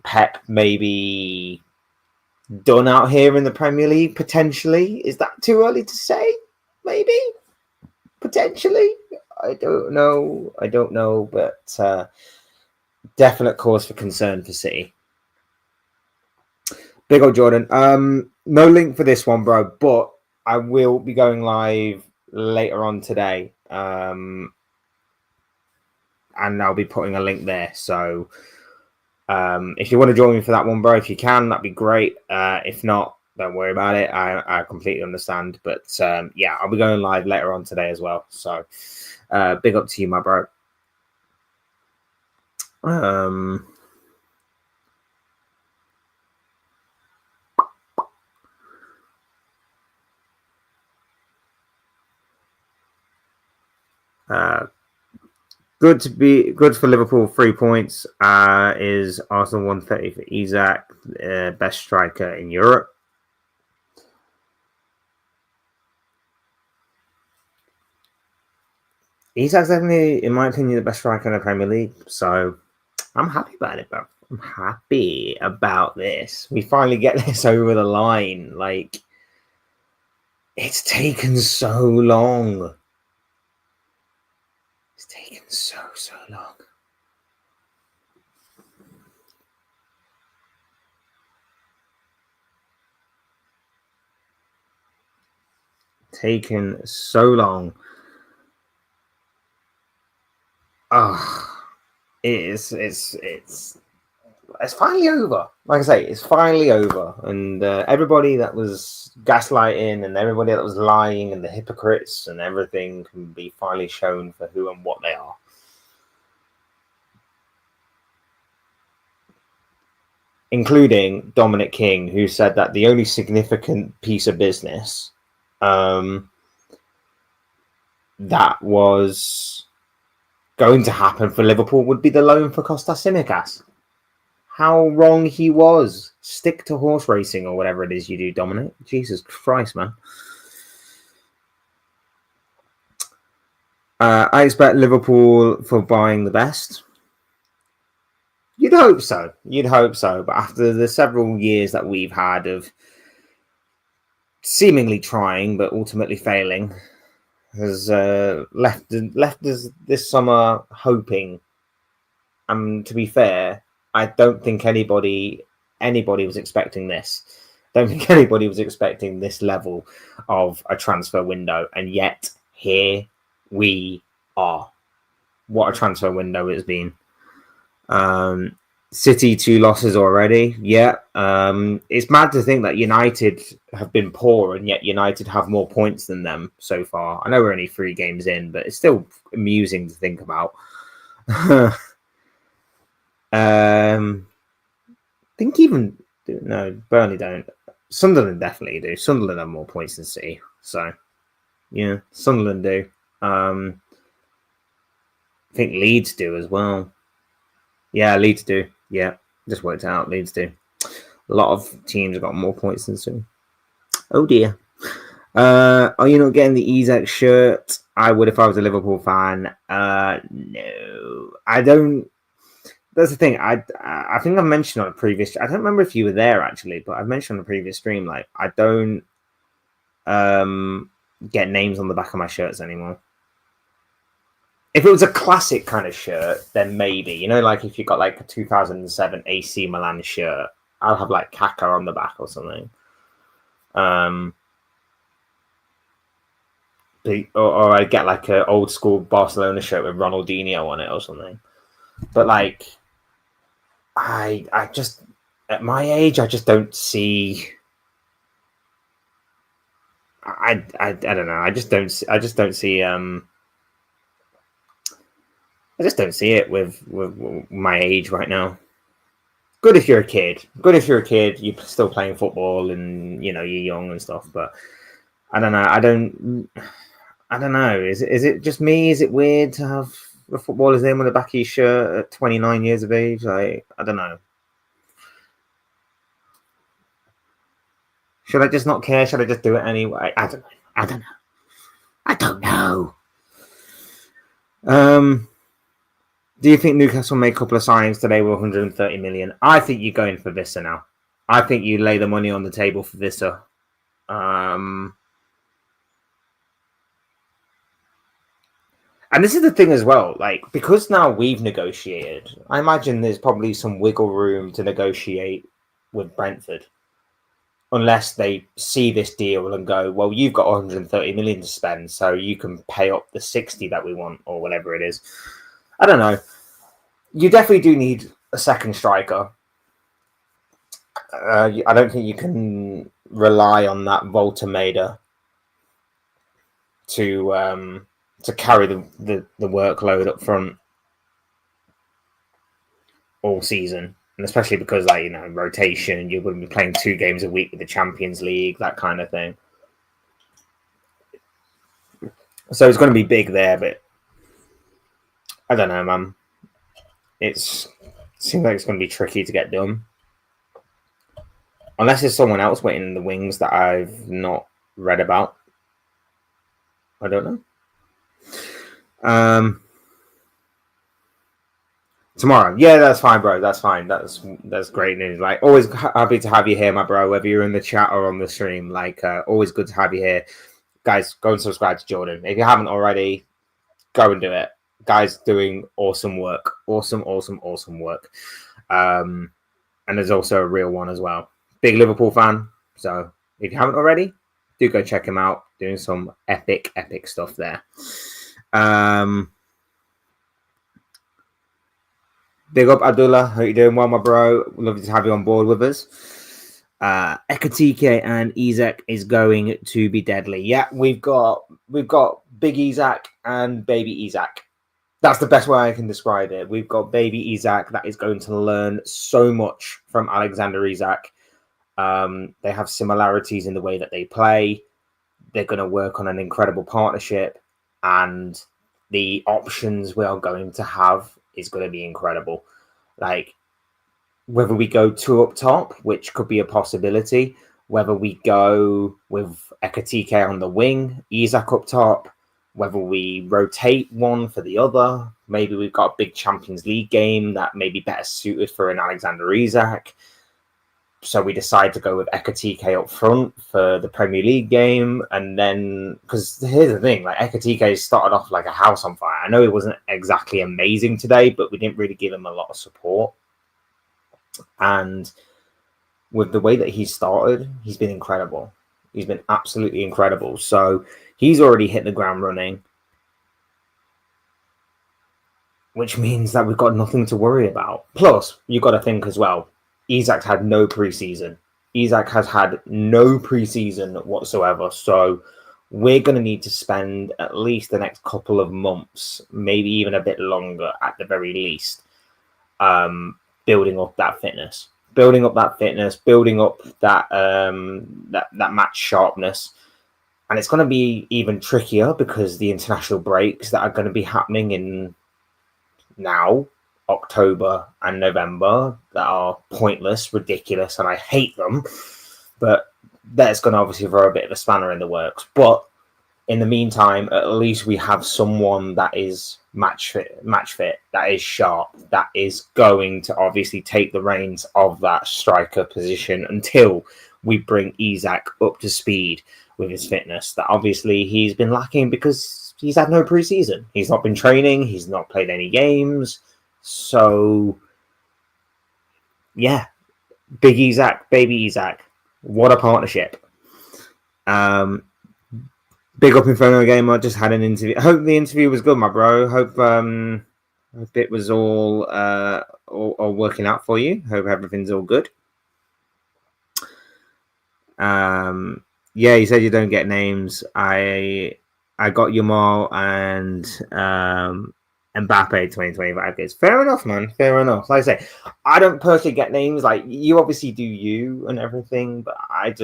Speaker 2: Pep may be done out here in the Premier League, potentially. Is that too early to say? Maybe? Potentially? I don't know. But definite cause for concern for City. Big old Jordan. No link for this one, bro, but I will be going live later on today. And I'll be putting a link there. So if you want to join me for that one, bro, if you can, that'd be great. If not, don't worry about it. I completely understand. But yeah, I'll be going live later on today as well. So big up to you, my bro. Good for Liverpool. 3 points. Is Arsenal 130 for Isak, best striker in Europe. Isak's definitely, in my opinion, the best striker in the Premier League. So I'm happy about it, bro. I'm happy about this. We finally get this over the line. Like, it's taken so long. It's taken so long. Taken so long. It's finally over. Like I say, it's finally over. And everybody that was gaslighting and everybody that was lying and the hypocrites and everything can be finally shown for who and what they are. Including Dominic King, who said that the only significant piece of business that was going to happen for Liverpool would be the loan for Kostas Tsimikas. How wrong he was. Stick to horse racing or whatever it is you do, Dominic. Jesus Christ, man. I expect Liverpool for buying the best. You'd hope so. But after the several years that we've had of seemingly trying but ultimately failing, has left us this summer hoping. And to be fair, I don't think anybody was expecting this. Don't think anybody was expecting this level of a transfer window, and yet here we are. What a transfer window it's been. City 2 losses already. Yeah. It's mad to think that United have been poor and yet United have more points than them so far. I know we're only 3 games in, but it's still amusing to think about. Think even no, Burnley don't. Sunderland definitely do. Sunderland have more points than City. So yeah, Sunderland do. I think Leeds do as well. Yeah, Leeds do. Yeah, just worked out. Leeds do. A lot of teams have got more points than City. Oh dear. Are you not getting the Isak shirt? I would if I was a Liverpool fan. No, I don't. That's the thing. I think I've mentioned on a previous. I don't remember if you were there actually, but I've mentioned on a previous stream. Like I don't get names on the back of my shirts anymore. If it was a classic kind of shirt, then maybe, you know, like if you got like a 2007 AC Milan shirt, I'll have like Kaka on the back or something. Or I'd get like an old school Barcelona shirt with Ronaldinho on it or something. But like, I just at my age, I just don't see. I don't know. I just don't see. I just don't see it with my age right now. Good if you're a kid. Good if you're a kid. You're still playing football and you know you're young and stuff. But I don't know. I don't know. Is it just me? Is it weird to have a footballer's name on the back of your shirt at 29 years of age? Like I don't know. Should I just not care? Should I just do it anyway? I don't know. Do you think Newcastle made a couple of signings today with 130 million? I think you're going for Vissa now. I think you lay the money on the table for Vissa. And this is the thing as well, like, because now we've negotiated, I imagine there's probably some wiggle room to negotiate with Brentford. Unless they see this deal and go, well, you've got 130 million to spend, so you can pay up the 60 that we want, or whatever it is. I don't know. You definitely do need a second striker. I don't think you can rely on that Volta Maida to carry the workload up front all season. And especially because, like, you know, rotation, you're going to be playing 2 games a week with the Champions League, that kind of thing. So it's going to be big there, but I don't know, man. It seems like it's going to be tricky to get done. Unless there's someone else waiting in the wings that I've not read about. I don't know. Tomorrow. Yeah, that's fine, bro. That's fine. That's great news. Like, always happy to have you here, my bro, whether you're in the chat or on the stream. Like, always good to have you here. Guys, go and subscribe to Jordan. If you haven't already, go and do it. Guys doing awesome work. Awesome work. And there's also a real one as well. Big Liverpool fan. So if you haven't already, do go check him out. Doing some epic stuff there. Big up, Abdullah. How you doing? Well, my bro. Lovely to have you on board with us. Ekatike and Isak is going to be deadly. Yeah, we've got big Isak and baby Isak. That's the best way I can describe it. We've got baby Isak that is going to learn so much from Alexander Isak. They have similarities in the way that they play. They're going to work on an incredible partnership, and the options we are going to have is going to be incredible. Like, whether we go two up top, which could be a possibility, whether we go with Ekatike on the wing, Isak up top, whether we rotate one for the other. Maybe we've got a big Champions League game that may be better suited for an Alexander Isak. So we decide to go with Ekatike up front for the Premier League game. And then, because here's the thing, like Ekatike started off like a house on fire. I know it wasn't exactly amazing today, but we didn't really give him a lot of support. And with the way that he started, he's been incredible. He's been absolutely incredible. So he's already hit the ground running, which means that we've got nothing to worry about. Plus, you've got to think as well, Isak's had no preseason. Isak has had no preseason whatsoever. So we're going to need to spend at least the next couple of months, maybe even a bit longer at the very least, building up that fitness, building up that that match sharpness. And it's going to be even trickier because the international breaks that are going to be happening in now, October and November, that are pointless, ridiculous, and I hate them. But that's going to obviously throw a bit of a spanner in the works. But in the meantime, at least we have someone that is match fit, that is sharp, that is going to obviously take the reins of that striker position until we bring Isak up to speed with his fitness. That obviously he's been lacking because he's had no preseason. He's not been training. He's not played any games. So, yeah, big Isak, baby Isak. What a partnership. Big up Inferno Gamer. Just had an interview. I hope the interview was good, my bro. Hope it was all working out for you. Hope everything's all good. Yeah, you said you don't get names. I got Yamal and Mbappe 2025 kids. Fair enough, man. Fair enough. Like I say, I don't personally get names. Like you obviously do you and everything, but I'm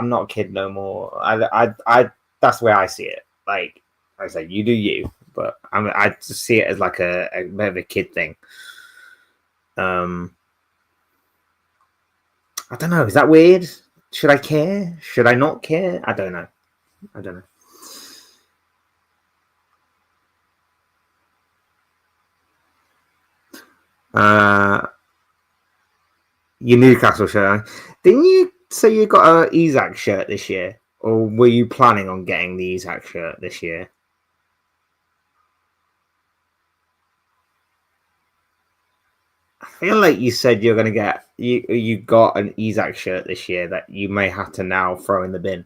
Speaker 2: not a kid no more. I that's the way I see it. Like I say, you do you, but I just see it as like a bit of a kid thing. I don't know. Is that weird? Should I care? Should I not care? I don't know. Your Newcastle shirt. Didn't you say you got a Isak shirt this year? Or were you planning on getting the Isak shirt this year? I feel like you said you're going to get... You got an Isak shirt this year that you may have to now throw in the bin.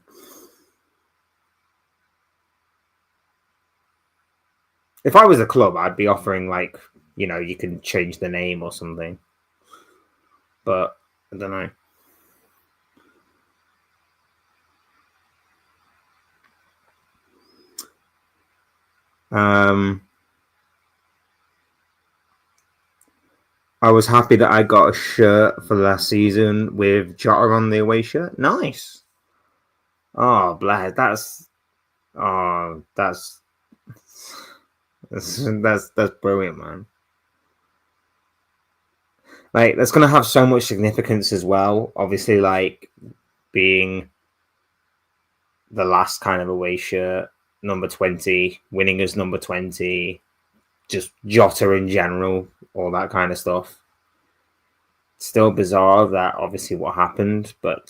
Speaker 2: If I was a club, I'd be offering, like, you know, you can change the name or something. But, I don't know. I was happy that I got a shirt for last season with Jota on the away shirt. Nice. Oh, bless. That's brilliant, man. Like, that's gonna have so much significance as well. Obviously, like being the last kind of away shirt, number 20, winning as number 20, just Jota in general, all that kind of stuff. Still bizarre that obviously what happened, but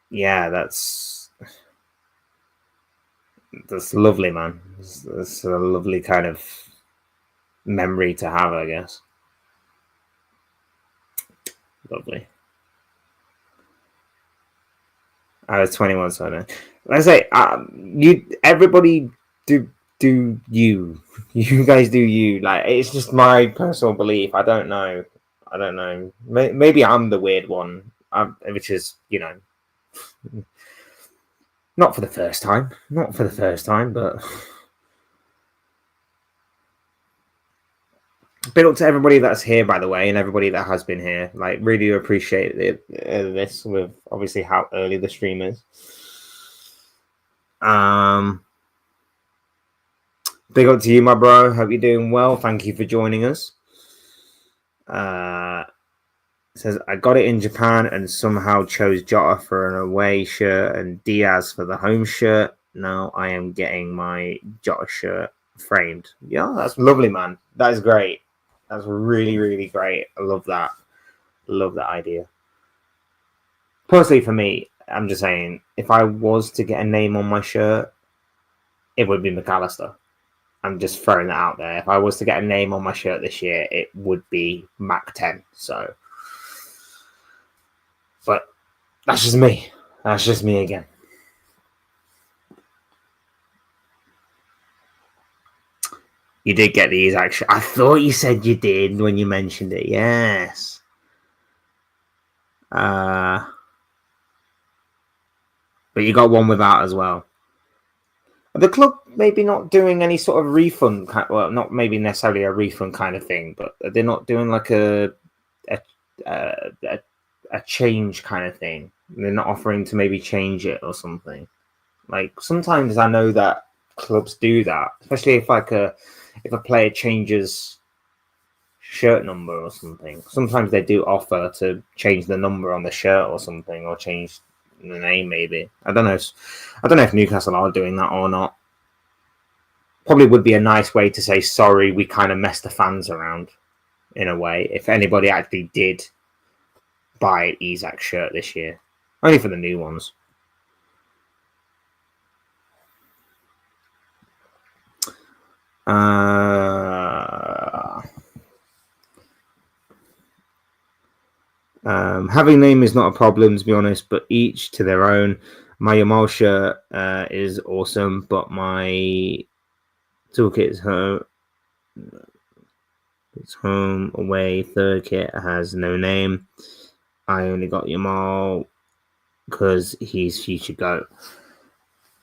Speaker 2: yeah, that's lovely, man. It's a lovely kind of memory to have, I guess. Lovely. I was 21, so I know. Let's say, everybody do you. You guys do you. Like, it's just my personal belief. I don't know. Maybe I'm the weird one, which is, you know, not for the first time. But big up to everybody that's here, by the way, and everybody that has been here. Like, really appreciate this with obviously how early the stream is. Big up to you, my bro. Hope you're doing well. Thank you for joining us. Says, I got it in Japan and somehow chose Jota for an away shirt and Diaz for the home shirt. Now I am getting my Jota shirt framed. Yeah, that's lovely, man. That is great. That's really, really great. I love that. Love that idea. Personally, for me, I'm just saying, if I was to get a name on my shirt, it would be McAllister. I'm just throwing that out there. If I was to get a name on my shirt this year, it would be Mac 10. So, but that's just me. That's just me again. You did get these, actually. I thought you said you did when you mentioned it. Yes. But you got one without as well. The club maybe not doing any sort of refund, well, not maybe necessarily a refund kind of thing, but they're not doing like a change kind of thing. They're not offering to maybe change it or something. Like sometimes I know that clubs do that, especially if if a player changes shirt number or something. Sometimes they do offer to change the number on the shirt or something, or change the name maybe. I don't know if Newcastle are doing that or not. Probably would be a nice way to say sorry, we kind of messed the fans around in a way, if anybody actually did buy Isak shirt this year. Only for the new ones. Having name is not a problem, to be honest, but each to their own. My Yamal shirt is awesome, but my toolkit is home. It's home, away, third kit has no name. I only got Yamal because he's future GOAT.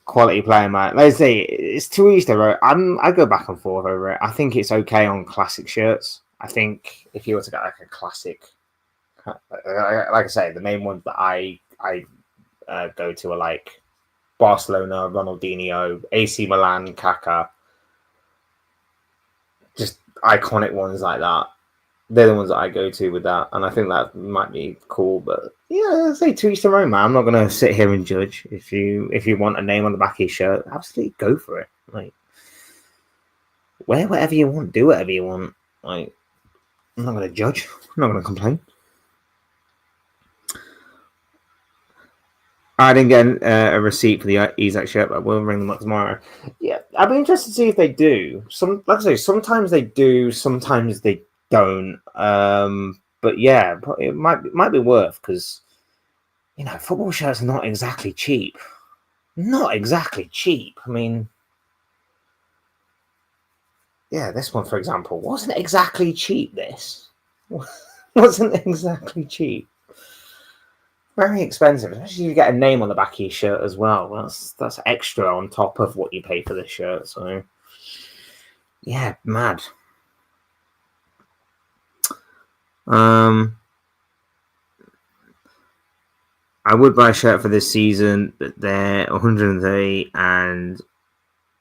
Speaker 2: Quality player, man. Let's say it's to each their own. I go back and forth over it. I think it's okay on classic shirts. I think if you were to get like a classic, like I say, the main ones that I go to are like Barcelona, Ronaldinho, AC Milan, Kaká. Just iconic ones like that. They're the ones that I go to with that, and I think that might be cool. But yeah, I say to each their own, man. I'm not gonna sit here and judge. If you want a name on the back of your shirt, absolutely go for it. Like, wear whatever you want, do whatever you want. Like, I'm not gonna judge. I'm not gonna complain. I didn't get a receipt for the Isak shirt, but we'll ring them up tomorrow. Yeah, I'd be interested to see if they do. Like I say, sometimes they do, sometimes they don't. But yeah, it might be worth, because football shirts are not exactly cheap. Not exactly cheap. I mean, yeah, this one, for example, wasn't exactly cheap. This wasn't exactly cheap. Very expensive, especially if you get a name on the back of your shirt as well. That's extra on top of what you pay for this shirt. So, yeah, mad. I would buy a shirt for this season, but they're 130 and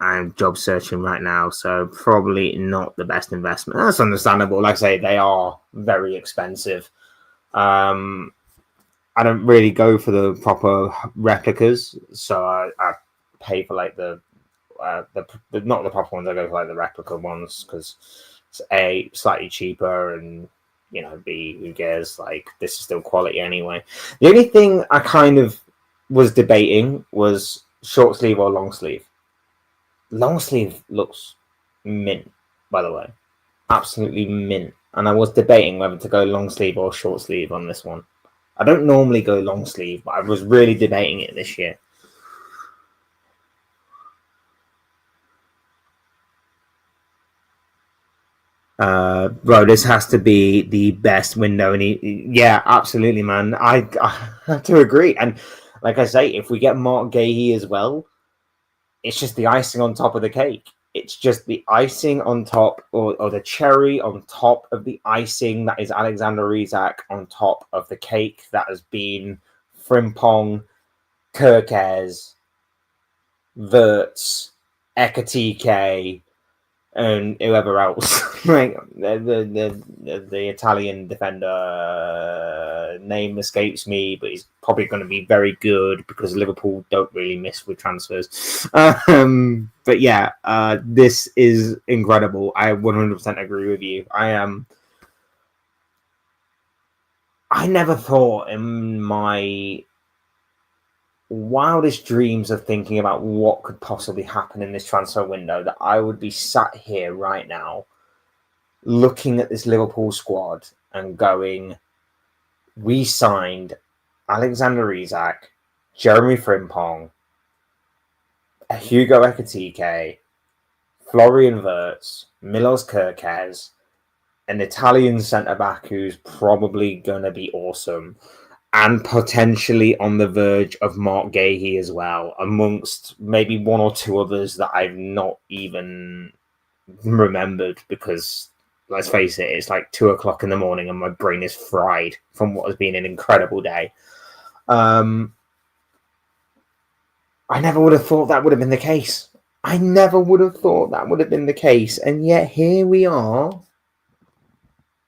Speaker 2: I'm job searching right now, so probably not the best investment. That's understandable. Like I say, they are very expensive. I don't really go for the proper replicas, so I pay for like the not the proper ones. I go for like the replica ones because it's A, slightly cheaper, and B, who cares? Like, this is still quality anyway. The only thing I kind of was debating was short sleeve or long sleeve. Long sleeve looks mint, by the way, absolutely mint. And I was debating whether to go long sleeve or short sleeve on this one. I don't normally go long sleeve, but I was really debating it this year. Bro, this has to be the best window. Yeah, absolutely, man. I have to agree. And like I say, if we get Mark Gahey as well, it's just the icing on top of the cake. It's just the icing on top, or the cherry on top of the icing that is Alexander Isak on top of the cake that has been Frimpong, Kirkes, Wirtz, Ekatike, and whoever else. Like the Italian defender, name escapes me, but he's probably going to be very good because Liverpool don't really miss with transfers. But yeah, this is incredible. I 100% agree with you. I never thought in my wildest dreams of thinking about what could possibly happen in this transfer window that I would be sat here right now looking at this Liverpool squad and going, we signed Alexander Isak, Jeremy Frimpong, Hugo Ekitike, Florian Wirtz, Milos Kerkez, an Italian centre-back who's probably going to be awesome, and potentially on the verge of Mark Gahey as well, amongst maybe one or two others that I've not even remembered because, let's face it, it's like 2 o'clock in the morning and my brain is fried from what has been an incredible day. I never would have thought that would have been the case. I never would have thought that would have been the case. And yet here we are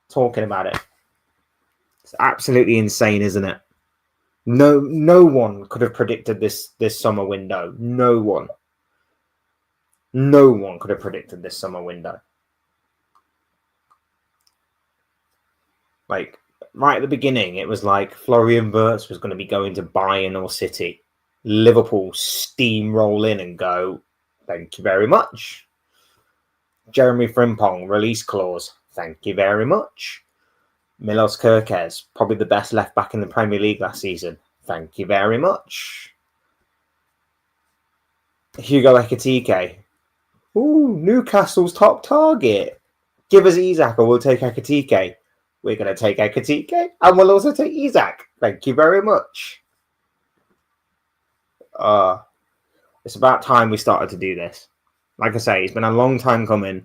Speaker 2: talking about it. It's absolutely insane, isn't it? No one could have predicted this summer window. No one could have predicted this summer window. Like, right at the beginning, it was like Florian Wirtz was going to be going to Bayern or City. Liverpool steamroll in and go, thank you very much. Jeremy Frimpong, release clause, thank you very much. Milos Kerkez, probably the best left back in the Premier League last season. Thank you very much. Hugo Ekitike. Ooh, Newcastle's top target. Give us Isak or we'll take Ekitike. We're going to take Ekitike and we'll also take Isak. Thank you very much. It's about time we started to do this. Like I say, it's been a long time coming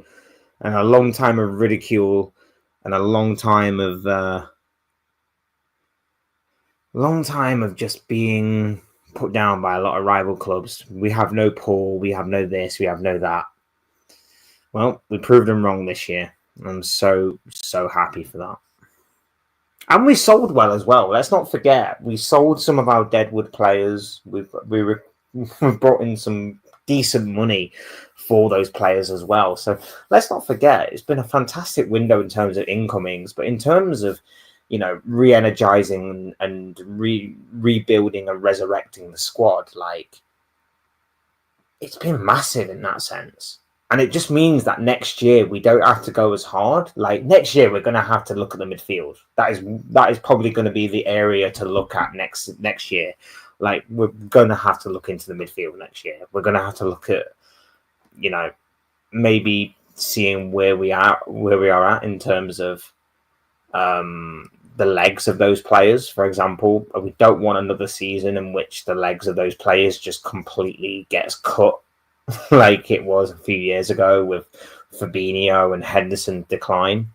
Speaker 2: and a long time of ridicule and a long time of just being put down by a lot of rival clubs. We have no Paul, we have no this, we have no that. Well, we proved them wrong this year. I'm so happy for that. And we sold well as well. Let's not forget, we sold some of our deadwood players. We brought in some decent money for those players as well. So let's not forget, it's been a fantastic window in terms of incomings, but in terms of, re-energizing and rebuilding and resurrecting the squad, like, it's been massive in that sense. And it just means that next year we don't have to go as hard. Like, next year we're going to have to look at the midfield. That is probably going to be the area to look at next year. Like, we're going to have to look into the midfield next year. We're going to have to look at, maybe seeing where we are at in terms of the legs of those players. For example, we don't want another season in which the legs of those players just completely gets cut like it was a few years ago with Fabinho and Henderson's decline.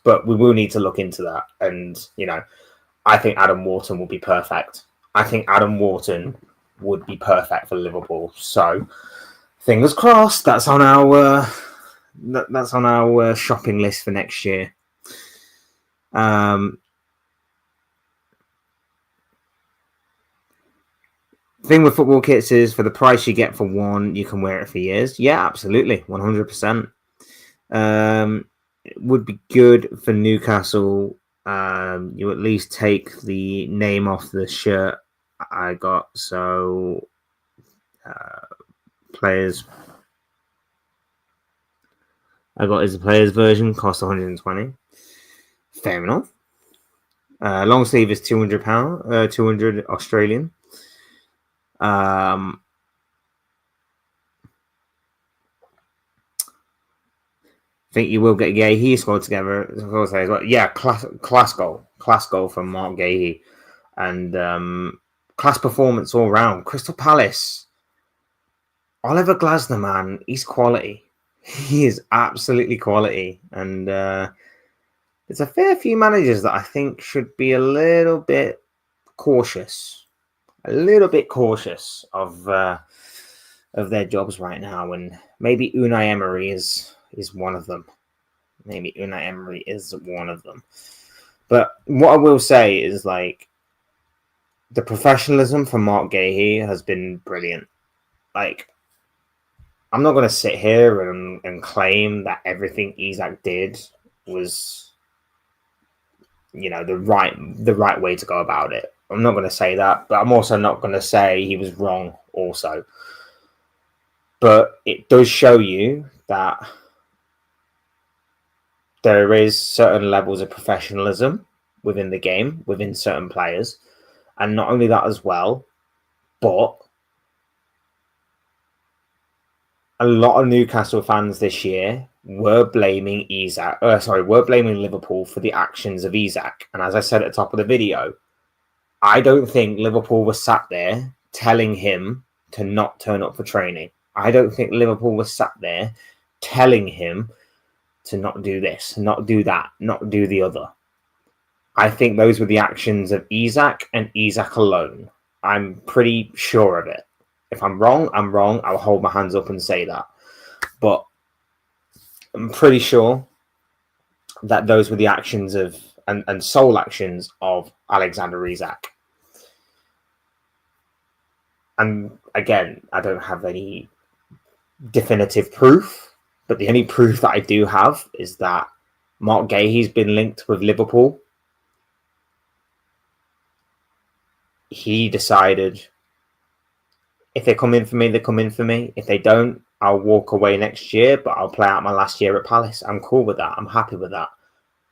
Speaker 2: But we will need to look into that. And, I think Adam Wharton will be perfect. I think Adam Wharton would be perfect for Liverpool. So, fingers crossed, that's on our shopping list for next year. Thing with football kits is for the price you get for one, you can wear it for years. Yeah, absolutely, 100%. It would be good for Newcastle. You at least take the name off the shirt I got. So players, I got is the players version, cost 120. Fair enough. Long sleeve is £200, 200 Australian. Think you will get Gahey scored together. Yeah, class goal from Mark Gahey, and class performance all round. Crystal Palace, Oliver Glasner, man, he's quality. He is absolutely quality, and there's a fair few managers that I think should be a little bit cautious of of their jobs right now, and maybe Unai Emery is one of them. Maybe Unai Emery is one of them. But what I will say is, like, the professionalism from Mark Gahey has been brilliant. Like, I'm not going to sit here and claim that everything Isak did was, the right way to go about it. I'm not going to say that, but I'm also not going to say he was wrong also. But it does show you that there is certain levels of professionalism within the game, within certain players. And not only that as well, but a lot of Newcastle fans this year were blaming Liverpool for the actions of Isak. And as I said at the top of the video, I don't think Liverpool was sat there telling him to not turn up for training. I don't think Liverpool was sat there telling him to not do this, not do that, not do the other. I think those were the actions of Isak and Isak alone. I'm pretty sure of it. If I'm wrong, I'm wrong. I'll hold my hands up and say that. But I'm pretty sure that those were the actions of and sole actions of Alexander Isak. And again, I don't have any definitive proof, but the only proof that I do have is that Mark Gahey's been linked with Liverpool. He decided, if they come in for me, they come in for me. If they don't, I'll walk away next year, but I'll play out my last year at Palace. I'm cool with that. I'm happy with that.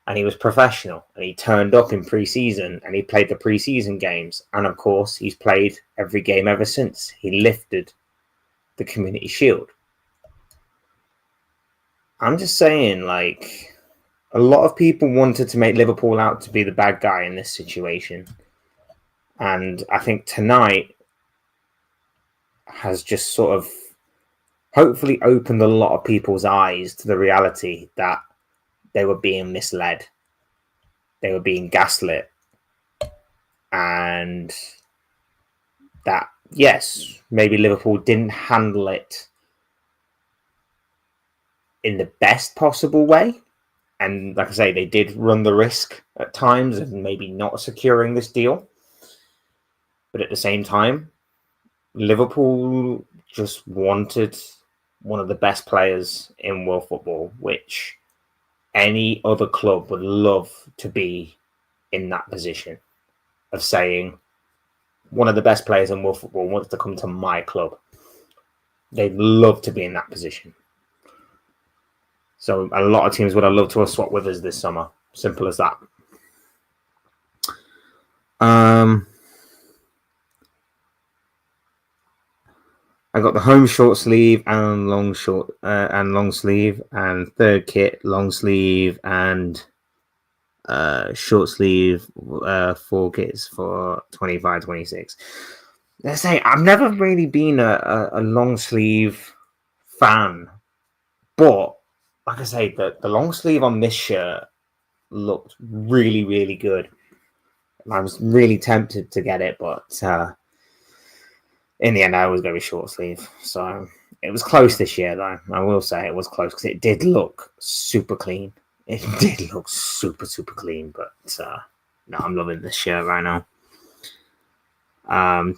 Speaker 2: And he was professional, and he turned up in pre-season, and he played the pre-season games. And of course, he's played every game ever since. He lifted the Community Shield. I'm just saying, like, a lot of people wanted to make Liverpool out to be the bad guy in this situation. And I think tonight has just sort of hopefully opened a lot of people's eyes to the reality that they were being misled. They were being gaslit. And that, yes, maybe Liverpool didn't handle it in the best possible way. And like I say, they did run the risk at times of maybe not securing this deal. But at the same time, Liverpool just wanted one of the best players in world football, which any other club would love to be in that position of saying, one of the best players in world football wants to come to my club. They'd love to be in that position. So a lot of teams would have loved to have swapped with us this summer. Simple as that. I got the home short sleeve and long sleeve, and third kit long sleeve and short sleeve 4 kits for 25-26. Let's say I've never really been a long sleeve fan, but like I say, the long sleeve on this shirt looked really, really good. I was really tempted to get it, but in the end, I was very short sleeve. So it was close this year, though. I will say it was close because it did look super clean. It did look super, super clean. But no, I'm loving this shirt right now.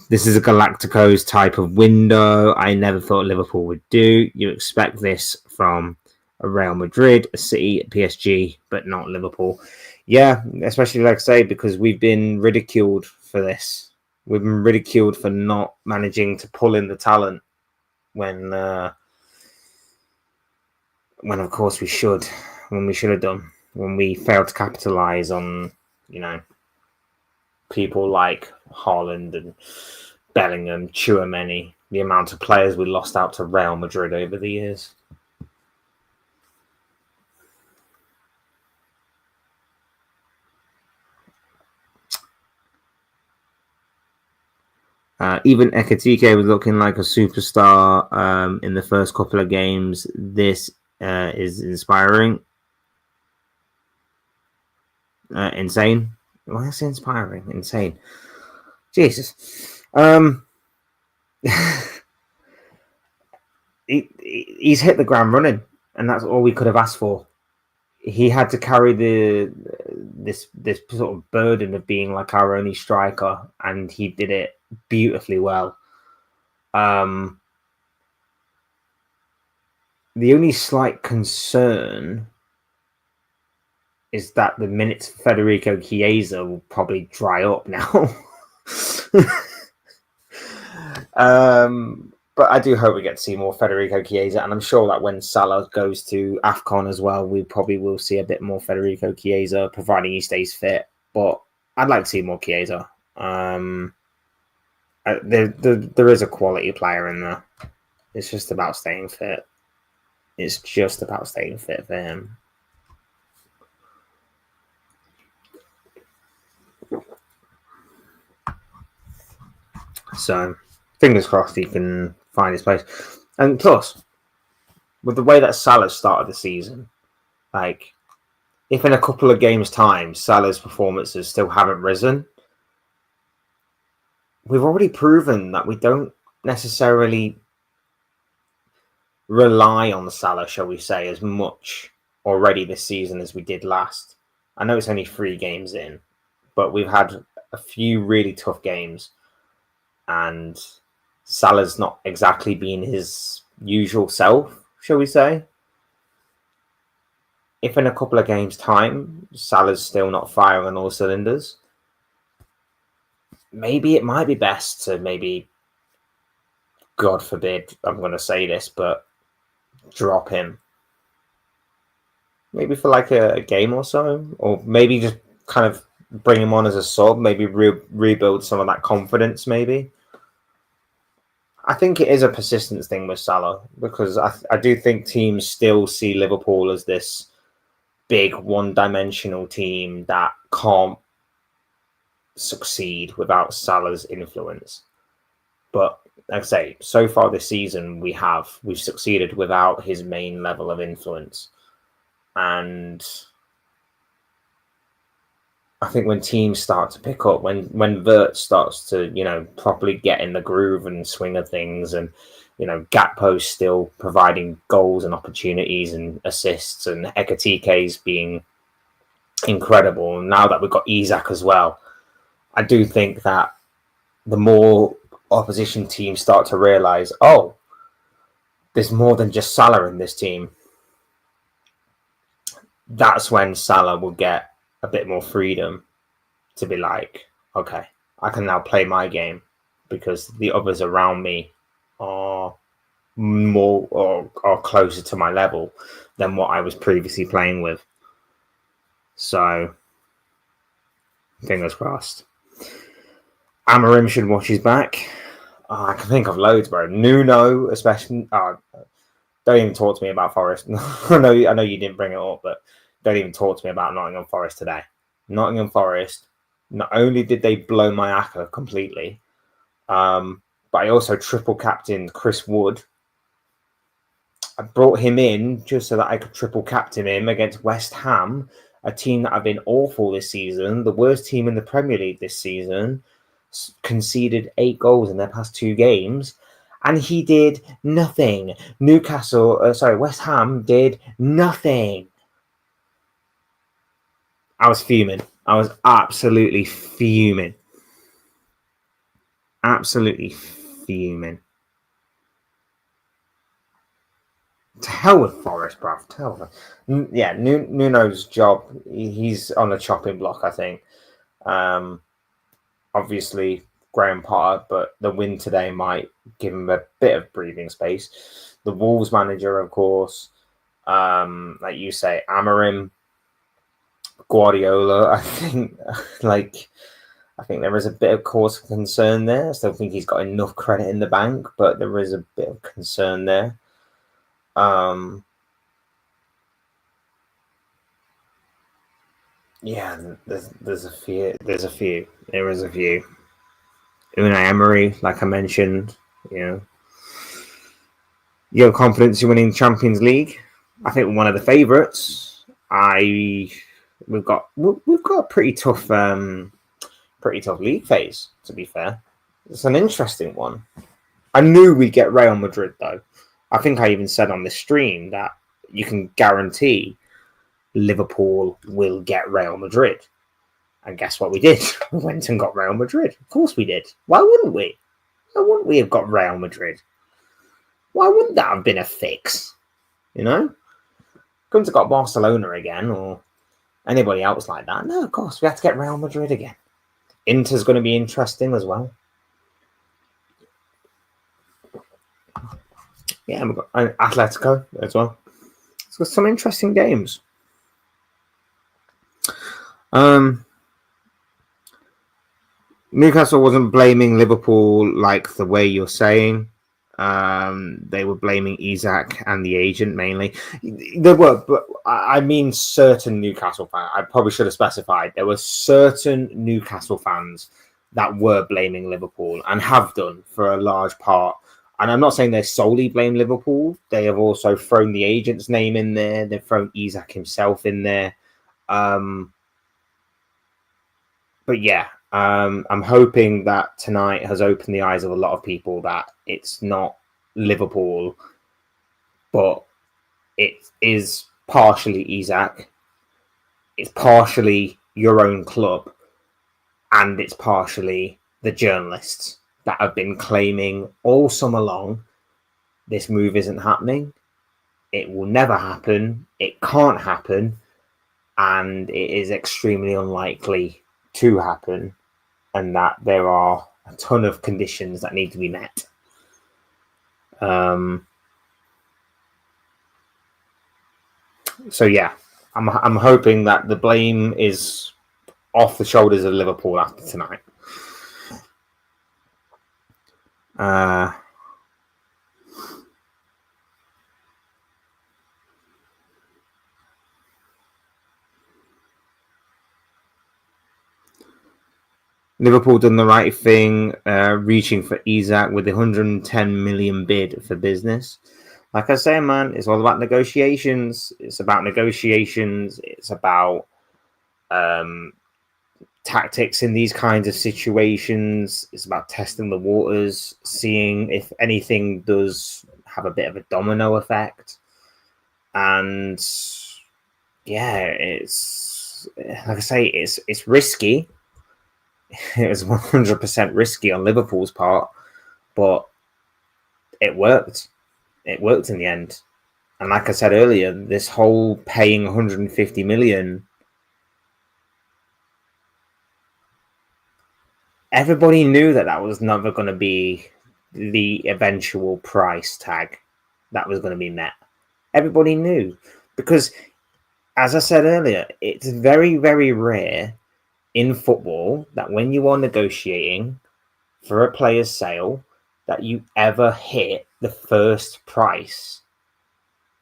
Speaker 2: This is a Galacticos type of window. I never thought Liverpool would do. You expect this from a Real Madrid, a City, a PSG, but not Liverpool. Yeah, especially like I say, because we've been ridiculed for this. We've been ridiculed for not managing to pull in the talent when of course we should have done, when we failed to capitalize on, people like Haaland and Bellingham, Tchouaméni, the amount of players we lost out to Real Madrid over the years. Even Ekitike was looking like a superstar in the first couple of games. This is inspiring. Insane. Why is it inspiring? Insane. Jesus.
Speaker 1: he's hit the ground running, and that's all we could have asked for. He had to carry this sort of burden of being like our only striker, and he did it beautifully well. The only slight concern is that the minutes for Federico Chiesa will probably dry up now. But I do hope we get to see more Federico Chiesa, and I'm sure that when Salah goes to AFCON as well, we probably will see a bit more Federico Chiesa, providing he stays fit. But I'd like to see more Chiesa. There is a quality player in there. It's just about staying fit. It's just about staying fit for him. So, fingers crossed he can find his place. And plus, with the way that Salah started the season, like, if in a couple of games' time Salah's performances still haven't risen, we've already proven that we don't necessarily rely on Salah, shall we say, as much already this season as we did last. I know it's only 3 games in, but we've had a few really tough games, and Salah's not exactly been his usual self, shall we say. If in a couple of games' time Salah's still not firing on all cylinders, maybe it might be best to maybe, God forbid, I'm going to say this, but drop him. Maybe for like a game or so, or maybe just kind of bring him on as a sub, maybe rebuild some of that confidence, maybe. I think it is a persistence thing with Salah, because I do think teams still see Liverpool as this big one-dimensional team that can't succeed without Salah's influence. But like I say, so far this season we've succeeded without his main level of influence. And I think when teams start to pick up, when Vert starts to, properly get in the groove and swing of things, and, Gakpo's still providing goals and opportunities and assists, and Ekatike's being incredible. And now that we've got Isak as well, I do think that the more opposition teams start to realise, oh, there's more than just Salah in this team, that's when Salah will get a bit more freedom to be like, okay, I can now play my game because the others around me are more or are closer to my level than what I was previously playing with. So, fingers crossed. Amorim should watch his back. Oh, I can think of loads, bro. Nuno, especially. Don't even talk to me about Forest. I know you didn't bring it up, but don't even talk to me about Nottingham Forest today. Nottingham Forest, not only did they blow my acca completely, but I also triple captained Chris Wood. I brought him in just so that I could triple captain him against West Ham, a team that have been awful this season, the worst team in the Premier League this season, conceded 8 goals in their past 2 games, and he did nothing. West Ham did nothing. I was fuming. I was absolutely fuming. Absolutely fuming. To hell with Forest, bruv. To hell with... Yeah, Nuno's job, he's on the chopping block, I think. Obviously, Graham Potter, but the win today might give him a bit of breathing space. The Wolves manager, of course, like you say, Amorim, Guardiola, I think there is a bit of cause for concern there. I still think he's got enough credit in the bank, but there is a bit of concern there. Yeah, there's a few. There is a few. Unai Emery, like I mentioned, you have confidence in winning the Champions League. I think we're one of the favourites. We've got a pretty tough league phase, to be fair. It's an interesting one. I knew we'd get Real Madrid, though.
Speaker 2: I think I even said on the stream that you can guarantee Liverpool will get Real Madrid. And guess what we did? We went and got Real Madrid. Of course we did. Why wouldn't we? Why wouldn't we have got Real Madrid? Why wouldn't that have been a fix? You know? Couldn't have got Barcelona again or anybody else like that. No, of course, we had to get Real Madrid again. Inter's going to be interesting as well. Yeah, we've got Atletico as well. It's got some interesting games. Newcastle wasn't blaming Liverpool like the way you're saying. They were blaming Isak and the agent mainly. There were, but I mean certain Newcastle fans. I probably should have specified. There were certain Newcastle fans that were blaming Liverpool and have done for a large part. And I'm not saying they solely blame Liverpool. They have also thrown the agent's name in there. They've thrown Isak himself in there. But yeah, I'm hoping that tonight has opened the eyes of a lot of people that it's not Liverpool, but it is partially Isak, it's partially your own club, and it's partially the journalists that have been claiming all summer long this move isn't happening, it will never happen, it can't happen, and it is extremely unlikely to happen, and that there are a ton of conditions that need to be met. So yeah, I'm hoping that the blame is off the shoulders of Liverpool after tonight. Liverpool done the right thing, reaching for Isak with the 110 million bid for business. Like I say, man, it's all about negotiations. It's about negotiations. It's about tactics in these kinds of situations. It's about testing the waters, seeing if anything does have a bit of a domino effect. And yeah, it's like I say, it's risky. It was 100% risky on Liverpool's part, but it worked. It worked in the end. And like I said earlier, this whole paying 150 million, everybody knew that was never going to be the eventual price tag that was going to be met. Everybody knew. Because, as I said earlier, it's very, very rare in football that when you are negotiating for a player's sale, that you ever hit the first price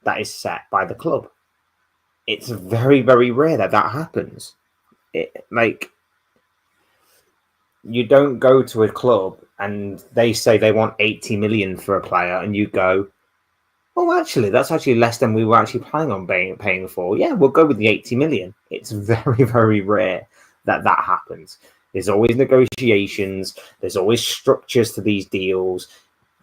Speaker 2: that is set by the club. It's very, very rare that happens. You don't go to a club and they say they want 80 million for a player and you go, oh, actually, that's actually less than we were actually planning on paying for. Yeah, we'll go with the 80 million. It's very, very rare that happens. There's always negotiations. There's always structures to these deals.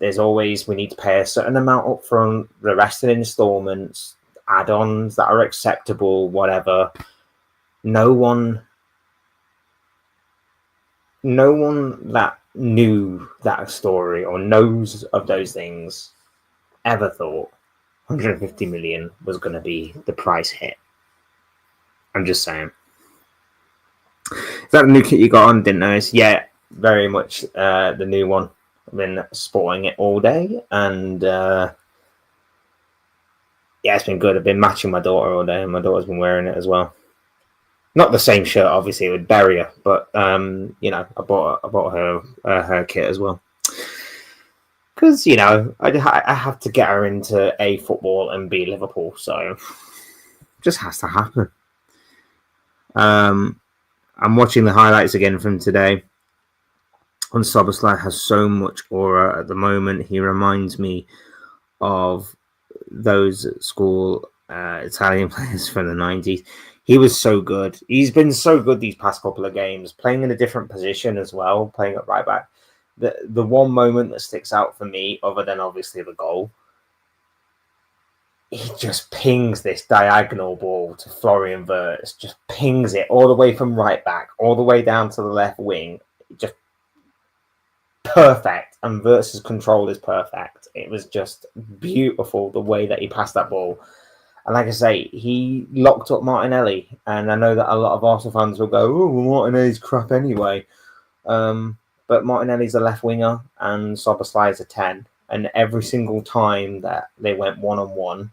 Speaker 2: There's always, we need to pay a certain amount up front, the rest in installments, add-ons that are acceptable, whatever. No one that knew that story or knows of those things ever thought 150 million was going to be the price hit. I'm just saying. Is that the new kit you got on? Didn't notice. Yeah, very much the new one. I've been sporting it all day, and yeah, it's been good. I've been matching my daughter all day, and my daughter's been wearing it as well. Not the same shirt, obviously, it would bury her, but you know, I bought her her kit as well. Because, you know, I have to get her into A, football, and B, Liverpool, so it just has to happen. I'm watching the highlights again from today. On Szoboszlai has so much aura at the moment. He reminds me of those school Italian players from the 90s. He was so good. He's been so good these past couple of games, playing in a different position as well, playing at right back. The one moment that sticks out for me, other than obviously the goal, he just pings this diagonal ball to Florian Wirtz, just pings it all the way from right back, all the way down to the left wing, just perfect. And Wirtz's control is perfect. It was just beautiful the way that he passed that ball. And like I say, he locked up Martinelli. And I know that a lot of Arsenal fans will go, oh, well, Martinelli's crap anyway. But Martinelli's a left winger and Szoboszlai is a 10. And every single time that they went one-on-one,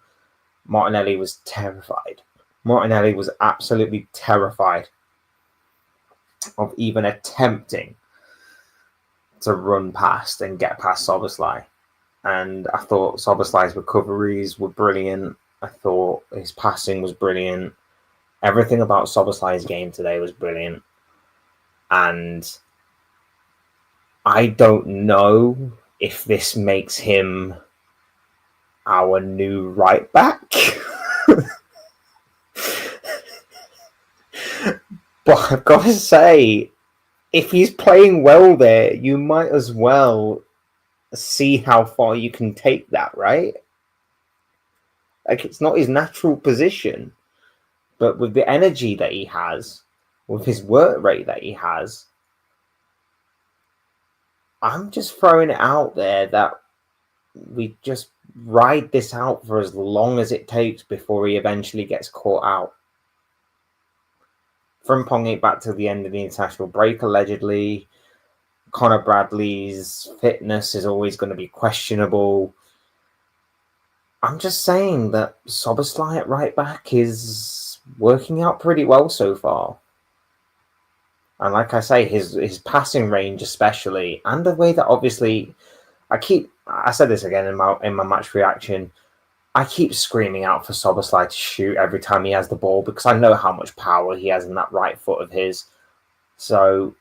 Speaker 2: Martinelli was terrified. Martinelli was absolutely terrified of even attempting to run past and get past Szoboszlai. And I thought Szoboszlai's recoveries were brilliant. I thought his passing was brilliant. Everything about Szoboszlai's game today was brilliant. And I don't know if this makes him our new right back. But I've got to say, if he's playing well there, you might as well see how far you can take that, right? Like, it's not his natural position, but with the energy that he has, with his work rate that he has, I'm just throwing it out there that we just ride this out for as long as it takes before he eventually gets caught out. Frimpong back to the end of the international break, allegedly. Conor Bradley's fitness is always going to be questionable. I'm just saying that Szoboszlai at right back is working out pretty well so far. And like I say, his passing range especially, and the way that obviously I said this again in my match reaction, I keep screaming out for Szoboszlai to shoot every time he has the ball because I know how much power he has in that right foot of his. So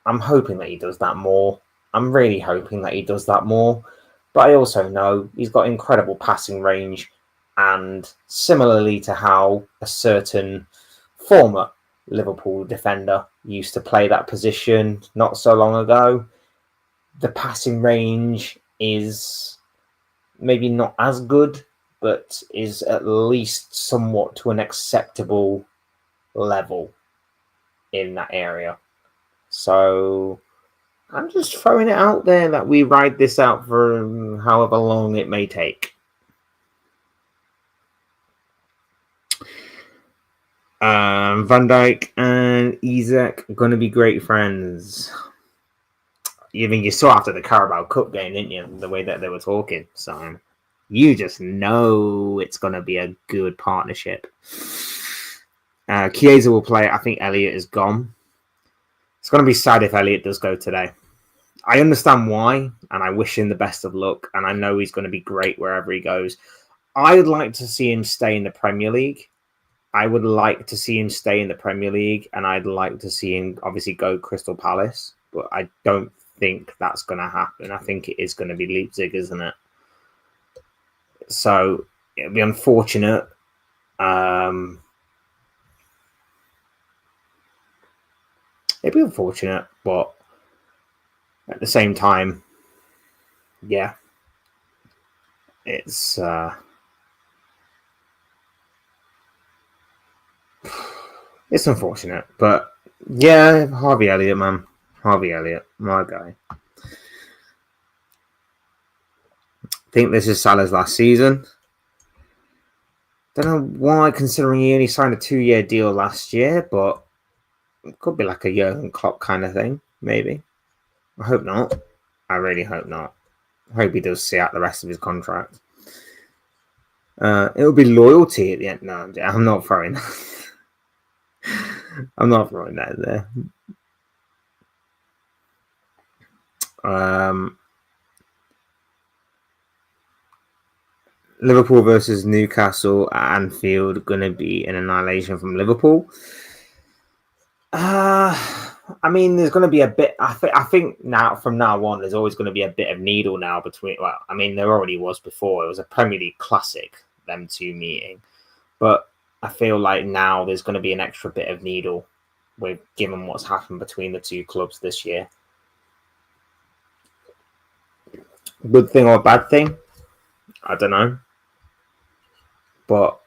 Speaker 2: I'm hoping that he does that more. I'm really hoping that he does that more. But I also know he's got incredible passing range. And similarly to how a certain former Liverpool defender used to play that position not so long ago, the passing range is maybe not as good, but is at least somewhat to an acceptable level in that area. So I'm just throwing it out there that we ride this out for however long it may take. Van Dijk and Isak are going to be great friends. I mean, you saw after the Carabao Cup game, didn't you? The way that they were talking. So you just know it's going to be a good partnership. Chiesa will play. I think Elliott is gone. It's going to be sad if Elliott does go today. I understand why, and I wish him the best of luck, and I know he's going to be great wherever he goes. I'd like to see him stay in the Premier League. I would like to see him stay in the Premier League, and I'd like to see him obviously go Crystal Palace, but I don't think that's going to happen. I think it is going to be Leipzig, isn't it? So it'll be unfortunate. It'd be unfortunate, but at the same time, yeah, it's unfortunate, but yeah, Harvey Elliott, man. Harvey Elliott, my guy. I think this is Salah's last season. Don't know why, considering he only signed a 2-year deal last year, but it could be like a Jurgen Klopp kind of thing, maybe. I hope not. I really hope not. I hope he does see out the rest of his contract. It'll be loyalty at the end. No, I'm not throwing that. I'm not throwing that in there. Liverpool versus Newcastle at Anfield, going to be an annihilation from Liverpool. I mean, there's going to be a bit. I think now, from now on, there's always going to be a bit of needle now between. Well, I mean, there already was before. It was a Premier League classic, them two meeting. But I feel like now there's going to be an extra bit of needle, with given what's happened between the two clubs this year. Good thing or bad thing? I don't know. But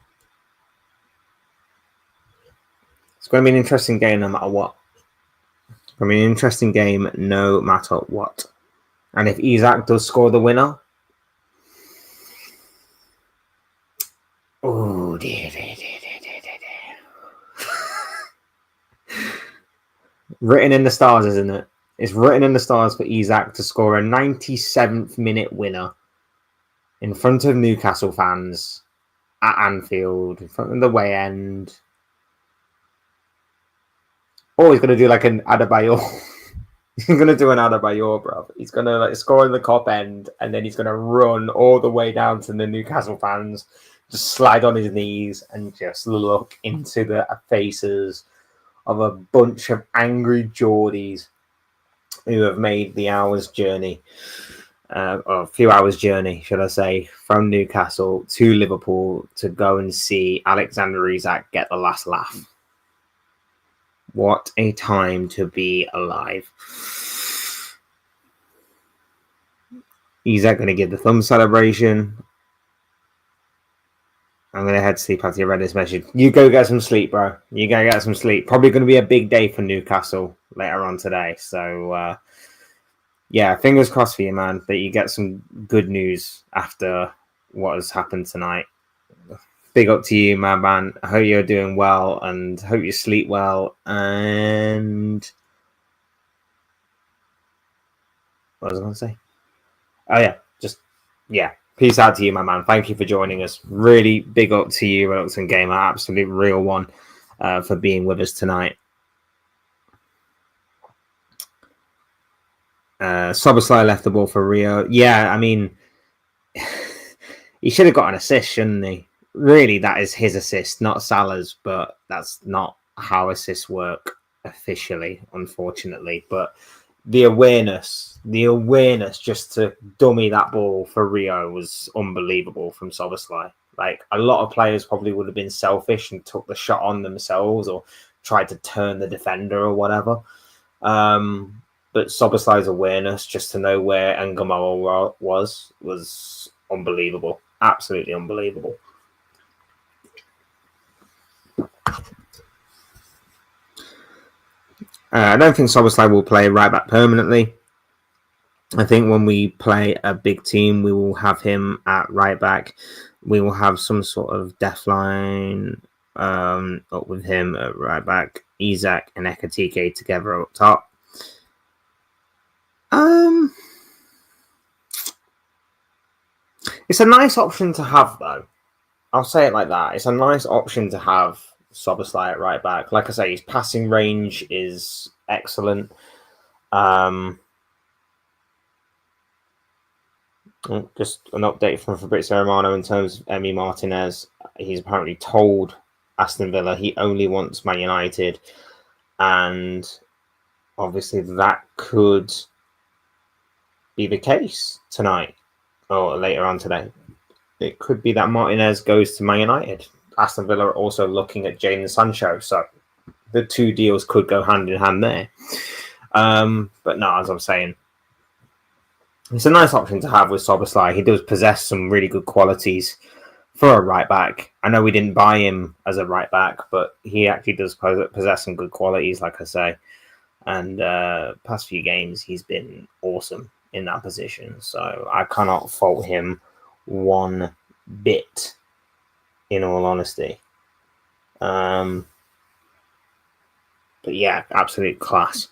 Speaker 2: it's going to be an interesting game no matter what. It's going to be an interesting game no matter what. And if Isak does score the winner, oh dear. Written in the stars, isn't it? It's written in the stars for Isak to score a 97th minute winner in front of Newcastle fans at Anfield, in front of the way end. Oh, he's going to do like an Adebayor. He's going to do an Adebayor, bro. He's going to score in the Kop end, and then he's going to run all the way down to the Newcastle fans, just slide on his knees and just look into the faces of a bunch of angry Geordies who have made the hour's journey, or a few hours journey, should I say, from Newcastle to Liverpool to go and see Alexander Isak get the last laugh. What a time to be alive. Isak going to give the thumb celebration. I'm going to head to sleep after you read this message. You go get some sleep, bro. You go get some sleep. Probably going to be a big day for Newcastle later on today. So, yeah, fingers crossed for you, man, that you get some good news after what has happened tonight. Big up to you, my man. I hope you're doing well and hope you sleep well. And what was I going to say? Oh, yeah. Peace out to you, my man. Thank you for joining us. Really big up to you, Wilson Gamer. Absolute real one for being with us tonight. Soboslai left the ball for Rio. Yeah, I mean, he should have got an assist, shouldn't he? Really, that is his assist, not Salah's, but that's not how assists work officially, unfortunately. But the awareness just to dummy that ball for Rio was unbelievable from Soboslai. Like, a lot of players probably would have been selfish and took the shot on themselves or tried to turn the defender or whatever. But Soboslai's awareness just to know where Ngomoro was unbelievable. Absolutely unbelievable. I don't think Soboslai will play right back permanently. I think when we play a big team, we will have him at right back. We will have some sort of depth line up with him at right back. Isak and Ekatike together up top. It's a nice option to have, though. I'll say it like that. It's a nice option to have Soboslai at right back. Like I say, his passing range is excellent. Just an update from Fabrizio Romano in terms of Emi Martinez. He's apparently told Aston Villa he only wants Man United, and obviously that could be the case tonight or later on today. It could be that Martinez goes to Man United. Aston Villa are also looking at Jadon Sancho, so the two deals could go hand in hand there. But no, as I'm saying, it's a nice option to have with Soboslai. He does possess some really good qualities for a right back. I know we didn't buy him as a right back, but he actually does possess some good qualities, like I say. And past few games, he's been awesome in that position. So I cannot fault him one bit, in all honesty. But yeah, absolute class.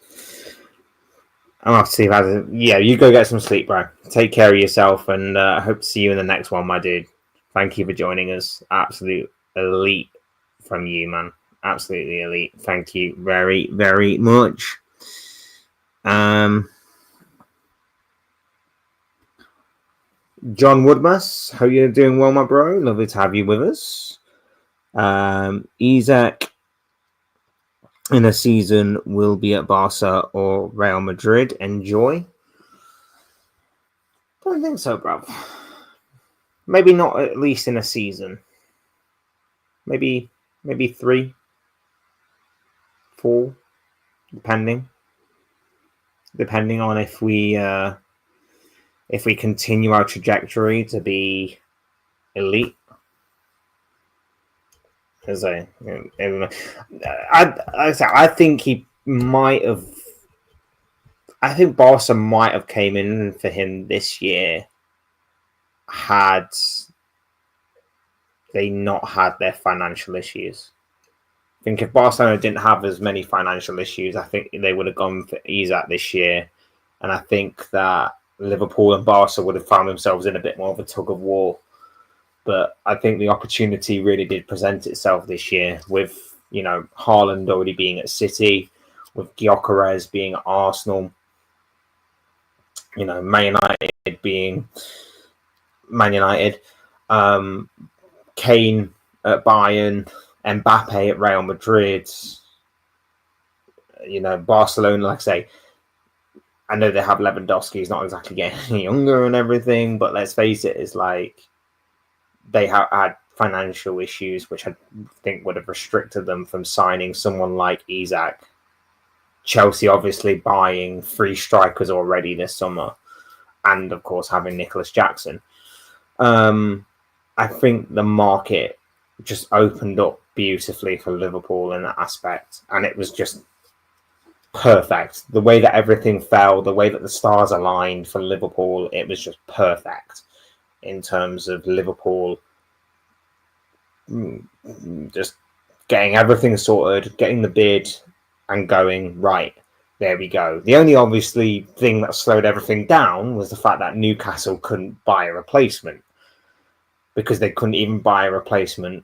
Speaker 2: I'm off to see if you go get some sleep, bro. Take care of yourself, and I hope to see you in the next one, my dude. Thank you for joining us. Absolute elite from you, man. Absolutely elite. Thank you very, very much. John Woodmass, hope you're doing well, my bro. Lovely to have you with us. Isak in a season will be at Barca or Real Madrid. Enjoy. Don't think so, bro. Maybe not at least in a season. Maybe 3, 4, depending on if we continue our trajectory to be elite. As I think he might have. I think Barca might have came in for him this year had they not had their financial issues. I think if Barcelona didn't have as many financial issues, I think they would have gone for Isak this year. And I think that Liverpool and Barca would have found themselves in a bit more of a tug of war. But I think the opportunity really did present itself this year with, Haaland already being at City, with Gyökeres being at Arsenal, Man United being Man United, Kane at Bayern, Mbappe at Real Madrid, Barcelona, like I say, I know they have Lewandowski, he's not exactly getting any younger and everything, but let's face it, it's like they have had financial issues, which I think would have restricted them from signing someone like Isak. Chelsea obviously buying 3 strikers already this summer, and of course having Nicholas Jackson. I think the market just opened up beautifully for Liverpool in that aspect, and it was just perfect. The way that everything fell, the way that the stars aligned for Liverpool, it was just perfect in terms of Liverpool just getting everything sorted, getting the bid and going, right, there we go. The only obviously thing that slowed everything down was the fact that Newcastle couldn't buy a replacement, because they couldn't even buy a replacement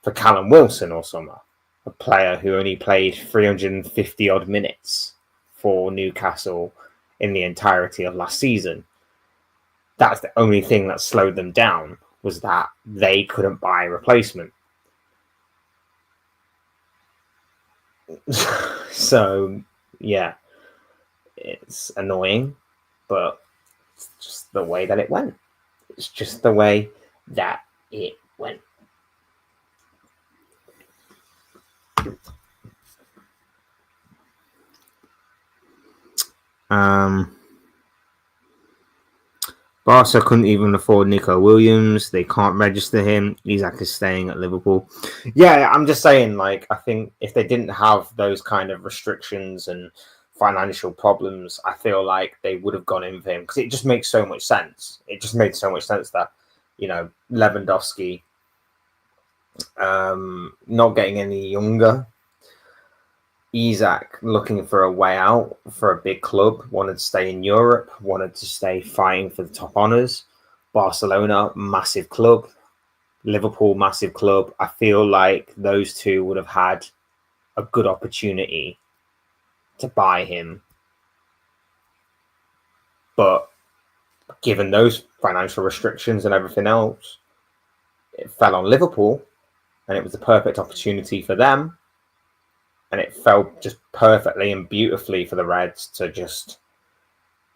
Speaker 2: for Callum Wilson or summer, a player who only played 350 odd minutes for Newcastle in the entirety of last season. That's the only thing that slowed them down, was that they couldn't buy a replacement. So, yeah, it's annoying, but it's just the way that it went. It's just the way that it went. Barca couldn't even afford Nico Williams. They can't register him. Isak is staying at Liverpool. Yeah, I'm just saying, like, I think if they didn't have those kind of restrictions and financial problems, I feel like they would have gone in for him, because it just makes so much sense. It just made so much sense that, Lewandowski not getting any younger, Isak looking for a way out for a big club, wanted to stay in Europe, wanted to stay fighting for the top honours. Barcelona, massive club. Liverpool, massive club. I feel like those two would have had a good opportunity to buy him. But given those financial restrictions and everything else, it fell on Liverpool, and it was the perfect opportunity for them. And it fell just perfectly and beautifully for the Reds to just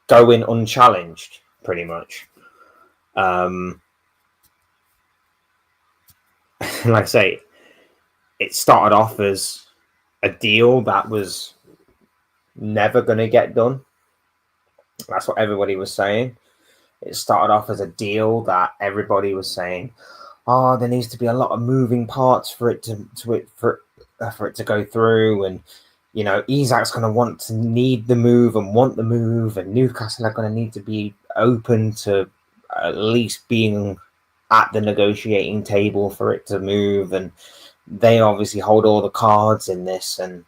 Speaker 2: go in unchallenged, pretty much. Like I say, it started off as a deal that was never going to get done. That's what everybody was saying. It started off as a deal that everybody was saying, oh, there needs to be a lot of moving parts for it to go through, and Isak's going to need the move, and Newcastle are going to need to be open to at least being at the negotiating table for it to move, and they obviously hold all the cards in this. And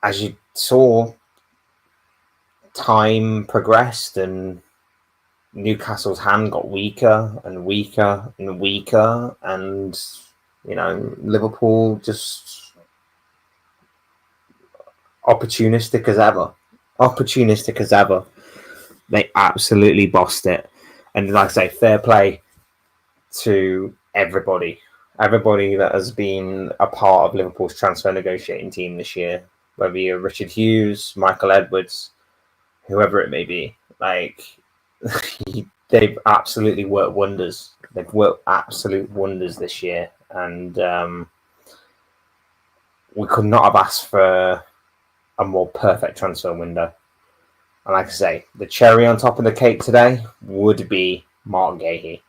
Speaker 2: as you saw, time progressed and Newcastle's hand got weaker and weaker and weaker, and Liverpool just opportunistic as ever. They absolutely bossed it. And like I say, fair play to everybody that has been a part of Liverpool's transfer negotiating team this year, whether you're Richard Hughes, Michael Edwards, whoever it may be. Like, they've absolutely worked wonders. They've worked absolute wonders this year. And we could not have asked for a more perfect transfer window. And like I say, the cherry on top of the cake today would be Mark Gahey.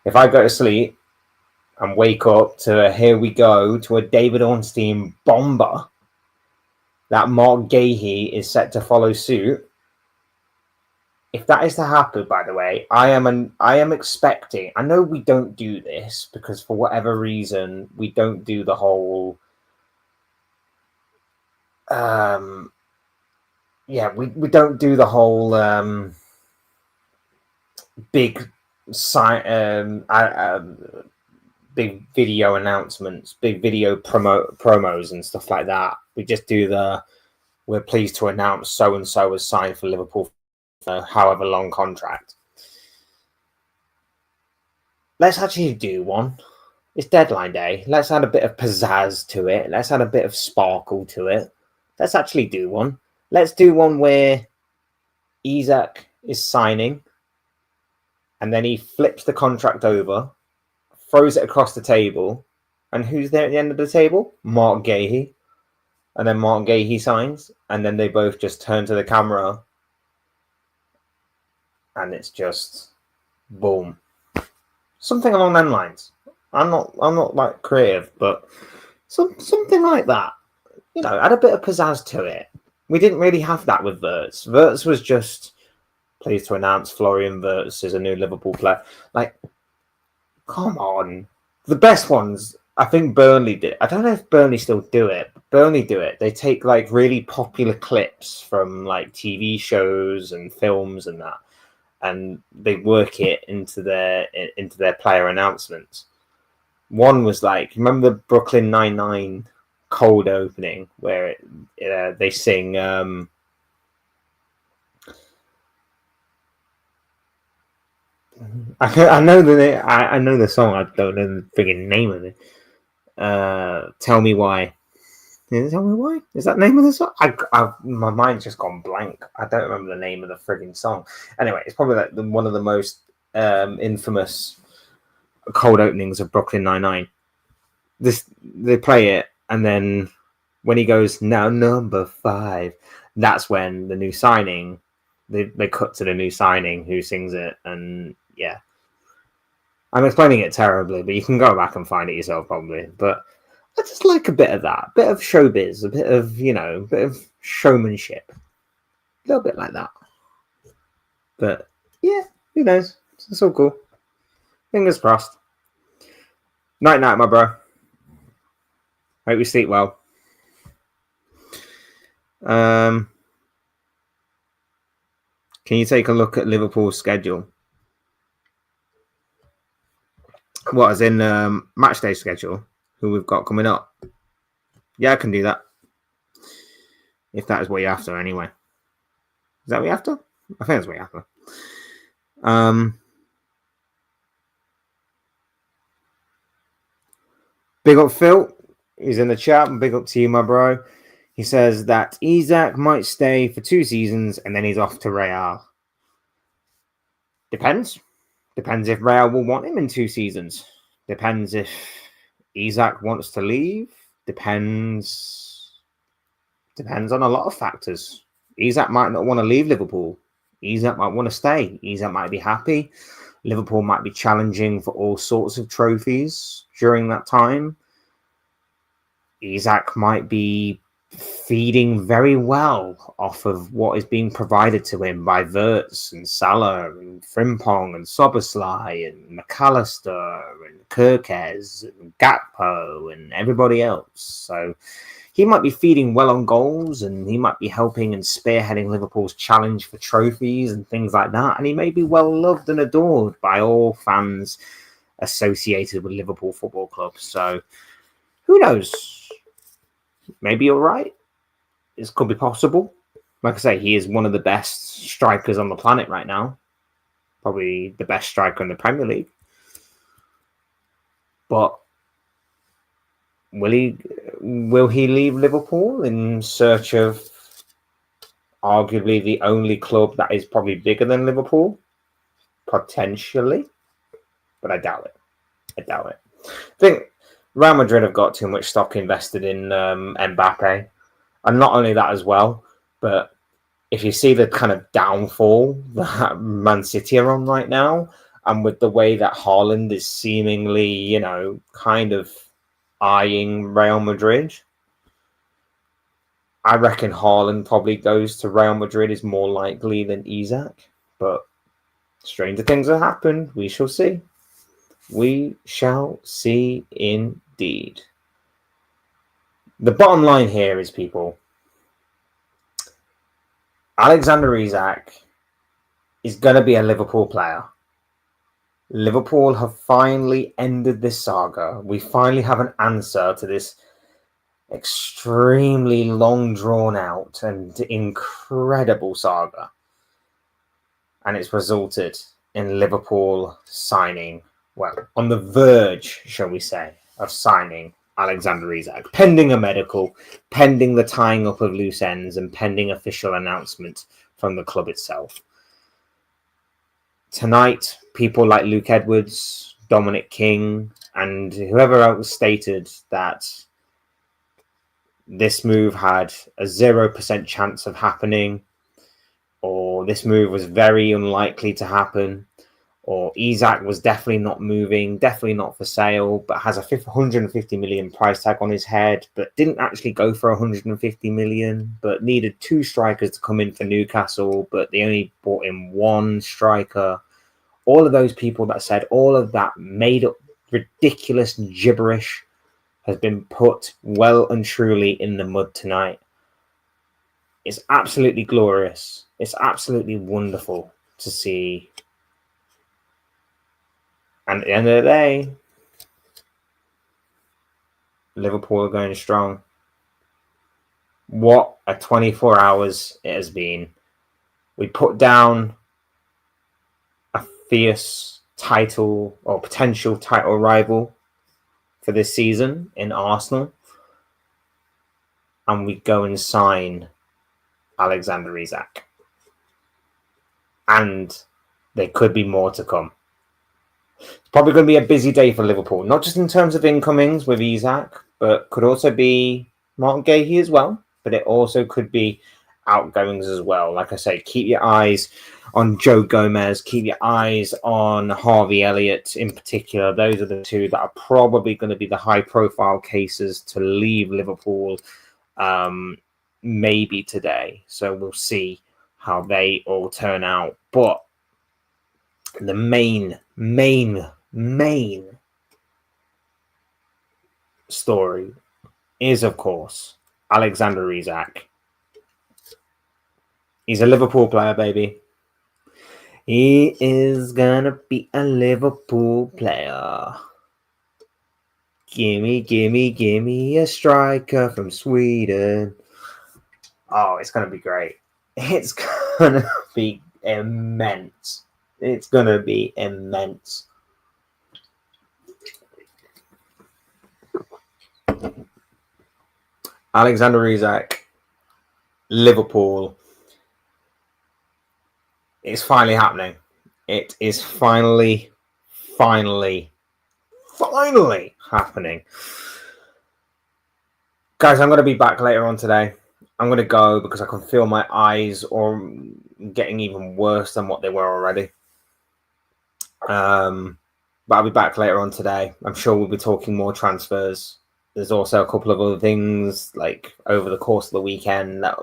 Speaker 2: If I go to sleep and wake up to here we go to a David Ornstein bomber that Mark Gahey is set to follow suit. If that is to happen, by the way, I am expecting. I know we don't do this because for whatever reason we don't do the whole. We don't do the whole big big video announcements, big video promos and stuff like that. We just do we're pleased to announce so and so has signed for Liverpool for however long contract. Let's actually do one. It's deadline day. Let's add a bit of pizzazz to it. Let's add a bit of sparkle to it. Let's actually do one. Let's do one where Isak is signing and then he flips the contract over, throws it across the table, and who's there at the end of the table? Mark Gahey. And then Mark Gahey signs, and then they both just turn to the camera, and it's just boom. Something along them lines. I'm not like creative, but something like that. You know, add a bit of pizzazz to it. We didn't really have that with Wirtz. Wirtz was just pleased to announce Florian Wirtz is a new Liverpool player. Like, come on. The best ones, I think Burnley did. I don't know if Burnley still do it. But Burnley do it. They take like really popular clips from like TV shows and films and that, and they work it into their player announcements. One was like, remember the Brooklyn Nine-Nine cold opening where they sing I know the song. I don't know the frigging name of it. Tell Me Why. Tell Me Why? Is that the name of the song? My mind's just gone blank. I don't remember the name of the frigging song. Anyway, it's probably like one of the most infamous cold openings of Brooklyn Nine-Nine. They play it, and then when he goes, now number 5, that's when the new signing, they cut to the new signing who sings it, and yeah. I'm explaining it terribly, but you can go back and find it yourself probably. But I just like a bit of that, a bit of showbiz, a bit of, a bit of showmanship. A little bit like that. But yeah, who knows? It's all cool. Fingers crossed. Night, my bro. Hope you sleep well. Can you take a look at Liverpool's schedule? What, as in match day schedule? Who we've got coming up? Yeah, I can do that. If that is what you're after, anyway. Is that what you're after? I think that's what you're after. Big up Phil. He's in the chat. Big up to you, my bro. He says that Isak might stay for 2 seasons and then he's off to Real. Depends. Depends if Real will want him in 2 seasons. Depends if Isak wants to leave. Depends on a lot of factors. Isak might not want to leave Liverpool. Isak might want to stay. Isak might be happy. Liverpool might be challenging for all sorts of trophies during that time. Isak might be feeding very well off of what is being provided to him by Wirtz and Salah and Frimpong and Soboslai and McAllister and Kirkez and Gakpo and everybody else. So he might be feeding well on goals, and he might be helping and spearheading Liverpool's challenge for trophies and things like that. And he may be well loved and adored by all fans associated with Liverpool Football Club. So who knows? Maybe you're right. This could be possible. Like I say, he is one of the best strikers on the planet right now. Probably the best striker in the Premier League. But will he leave Liverpool in search of arguably the only club that is probably bigger than Liverpool? Potentially. But I doubt it. I think Real Madrid have got too much stock invested in Mbappe. And not only that as well, but if you see the kind of downfall that Man City are on right now, And with the way that Haaland is seemingly, kind of eyeing Real Madrid, I reckon Haaland probably goes to Real Madrid is more likely than Isak. But stranger things have happened. We shall see. We shall see indeed. The bottom line here is, people, Alexander Isak is going to be a Liverpool player. Liverpool have finally ended this saga. We finally have an answer to this extremely long drawn out and incredible saga. And it's resulted in Liverpool signing, well, on the verge, shall we say, of signing Alexander Isak, pending a medical, pending the tying up of loose ends, and pending official announcement from the club itself. Tonight, people like Luke Edwards, Dominic King, and whoever else stated that this move had a 0% chance of happening, or this move was very unlikely to happen, or Isak was definitely not moving, definitely not for sale, but has a 150 million price tag on his head, but didn't actually go for 150 million, but needed 2 strikers to come in for Newcastle, but they only brought in 1 striker. All of those people that said all of that made up ridiculous gibberish has been put well and truly in the mud tonight. It's absolutely glorious. It's absolutely wonderful to see. And at the end of the day, Liverpool are going strong. What a 24 hours it has been. We put down a fierce title or potential title rival for this season in Arsenal. And we go and sign Alexander Isak. And there could be more to come. It's probably going to be a busy day for Liverpool, not just in terms of incomings with Isak, but could also be Martin Guehi as well. But it also could be outgoings as well. Like I say, keep your eyes on Joe Gomez, keep your eyes on Harvey Elliott in particular. Those are the 2 that are probably going to be the high-profile cases to leave Liverpool maybe today. So we'll see how they all turn out. But the main story is, of course, Alexander Isak. He's a Liverpool player, baby. He is gonna be a Liverpool player. Gimme a striker from Sweden. Oh, it's gonna be great. It's gonna be immense. It's going to be immense. Alexander Isak, Liverpool. It's finally happening. It is finally happening. Guys, I'm going to be back later on today. I'm going to go because I can feel my eyes are getting even worse than what they were already. But I'll be back later on today. I'm sure we'll be talking more transfers. There's also a couple of other things like over the course of the weekend that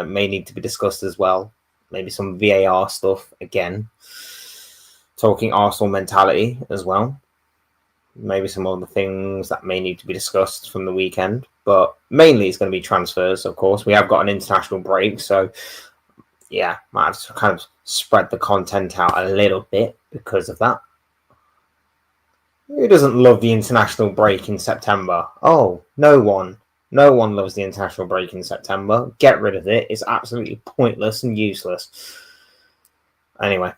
Speaker 2: may need to be discussed as well. Maybe some VAR stuff again. Talking Arsenal mentality as well. Maybe some other things that may need to be discussed from the weekend. But mainly it's going to be transfers, of course. We have got an international break. So, yeah, might have to kind of spread the content out a little bit because of that. Who doesn't love the international break in September? Oh, no one. No one loves the international break in September. Get rid of it. It's absolutely pointless and useless. Anyway,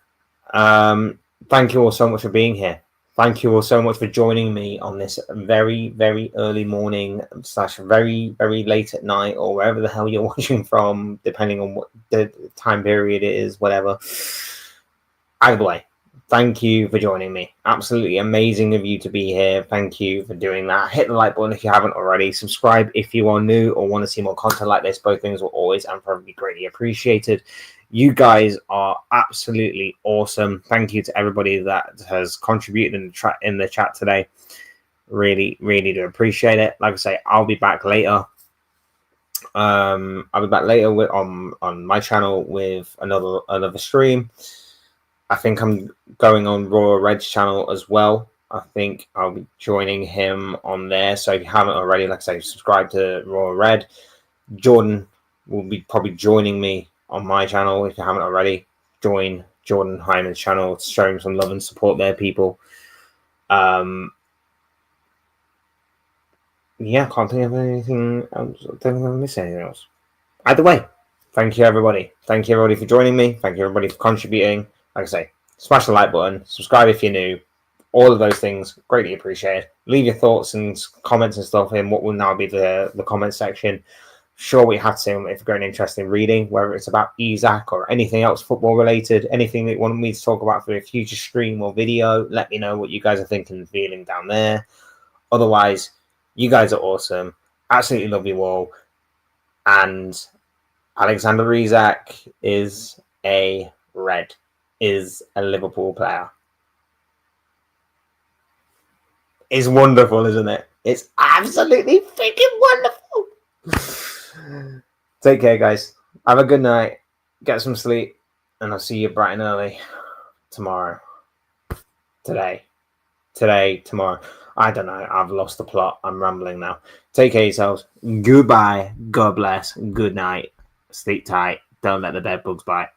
Speaker 2: thank you all so much for being here. Thank you all so much for joining me on this very, very early morning / very, very late at night, or wherever the hell you're watching from, depending on what the time period it is, whatever. Either way, thank you for joining me. Absolutely amazing of you to be here. Thank you for doing that. Hit the like button if you haven't already. Subscribe if you are new or want to see more content like this. Both things will always and probably be greatly appreciated. You guys are absolutely awesome. Thank you to everybody that has contributed in the chat today. Really, really do appreciate it. Like I say, I'll be back later. I'll be back later on my channel with another stream. I think I'm going on Royal Red's channel as well. I think I'll be joining him on there. So if you haven't already, like I say, subscribe to Royal Red. Jordan will be probably joining me on my channel. If you haven't already, join Jordan Hyman's channel to show him some love and support there, people. Yeah, I can't think of anything else. I don't think I'm missing anything else. Either way, thank you, everybody. Thank you, everybody, for joining me. Thank you, everybody, for contributing. Like I say, smash the like button, subscribe if you're new. All of those things, greatly appreciated. Leave your thoughts and comments and stuff in what will now be the comment section. Sure, we have to say if you're going interested in reading, whether it's about Isak or anything else football related, anything that you want me to talk about for a future stream or video, let me know what you guys are thinking and feeling down there. Otherwise, you guys are awesome. Absolutely love you all. And Alexander Isak is a Red, is a Liverpool player. It's wonderful, isn't it? It's absolutely freaking wonderful. Take care, guys. Have a good night. Get some sleep. And I'll see you bright and early tomorrow. Today, tomorrow. I don't know. I've lost the plot. I'm rambling now. Take care of yourselves. Goodbye. God bless. Good night. Sleep tight. Don't let the bed bugs bite.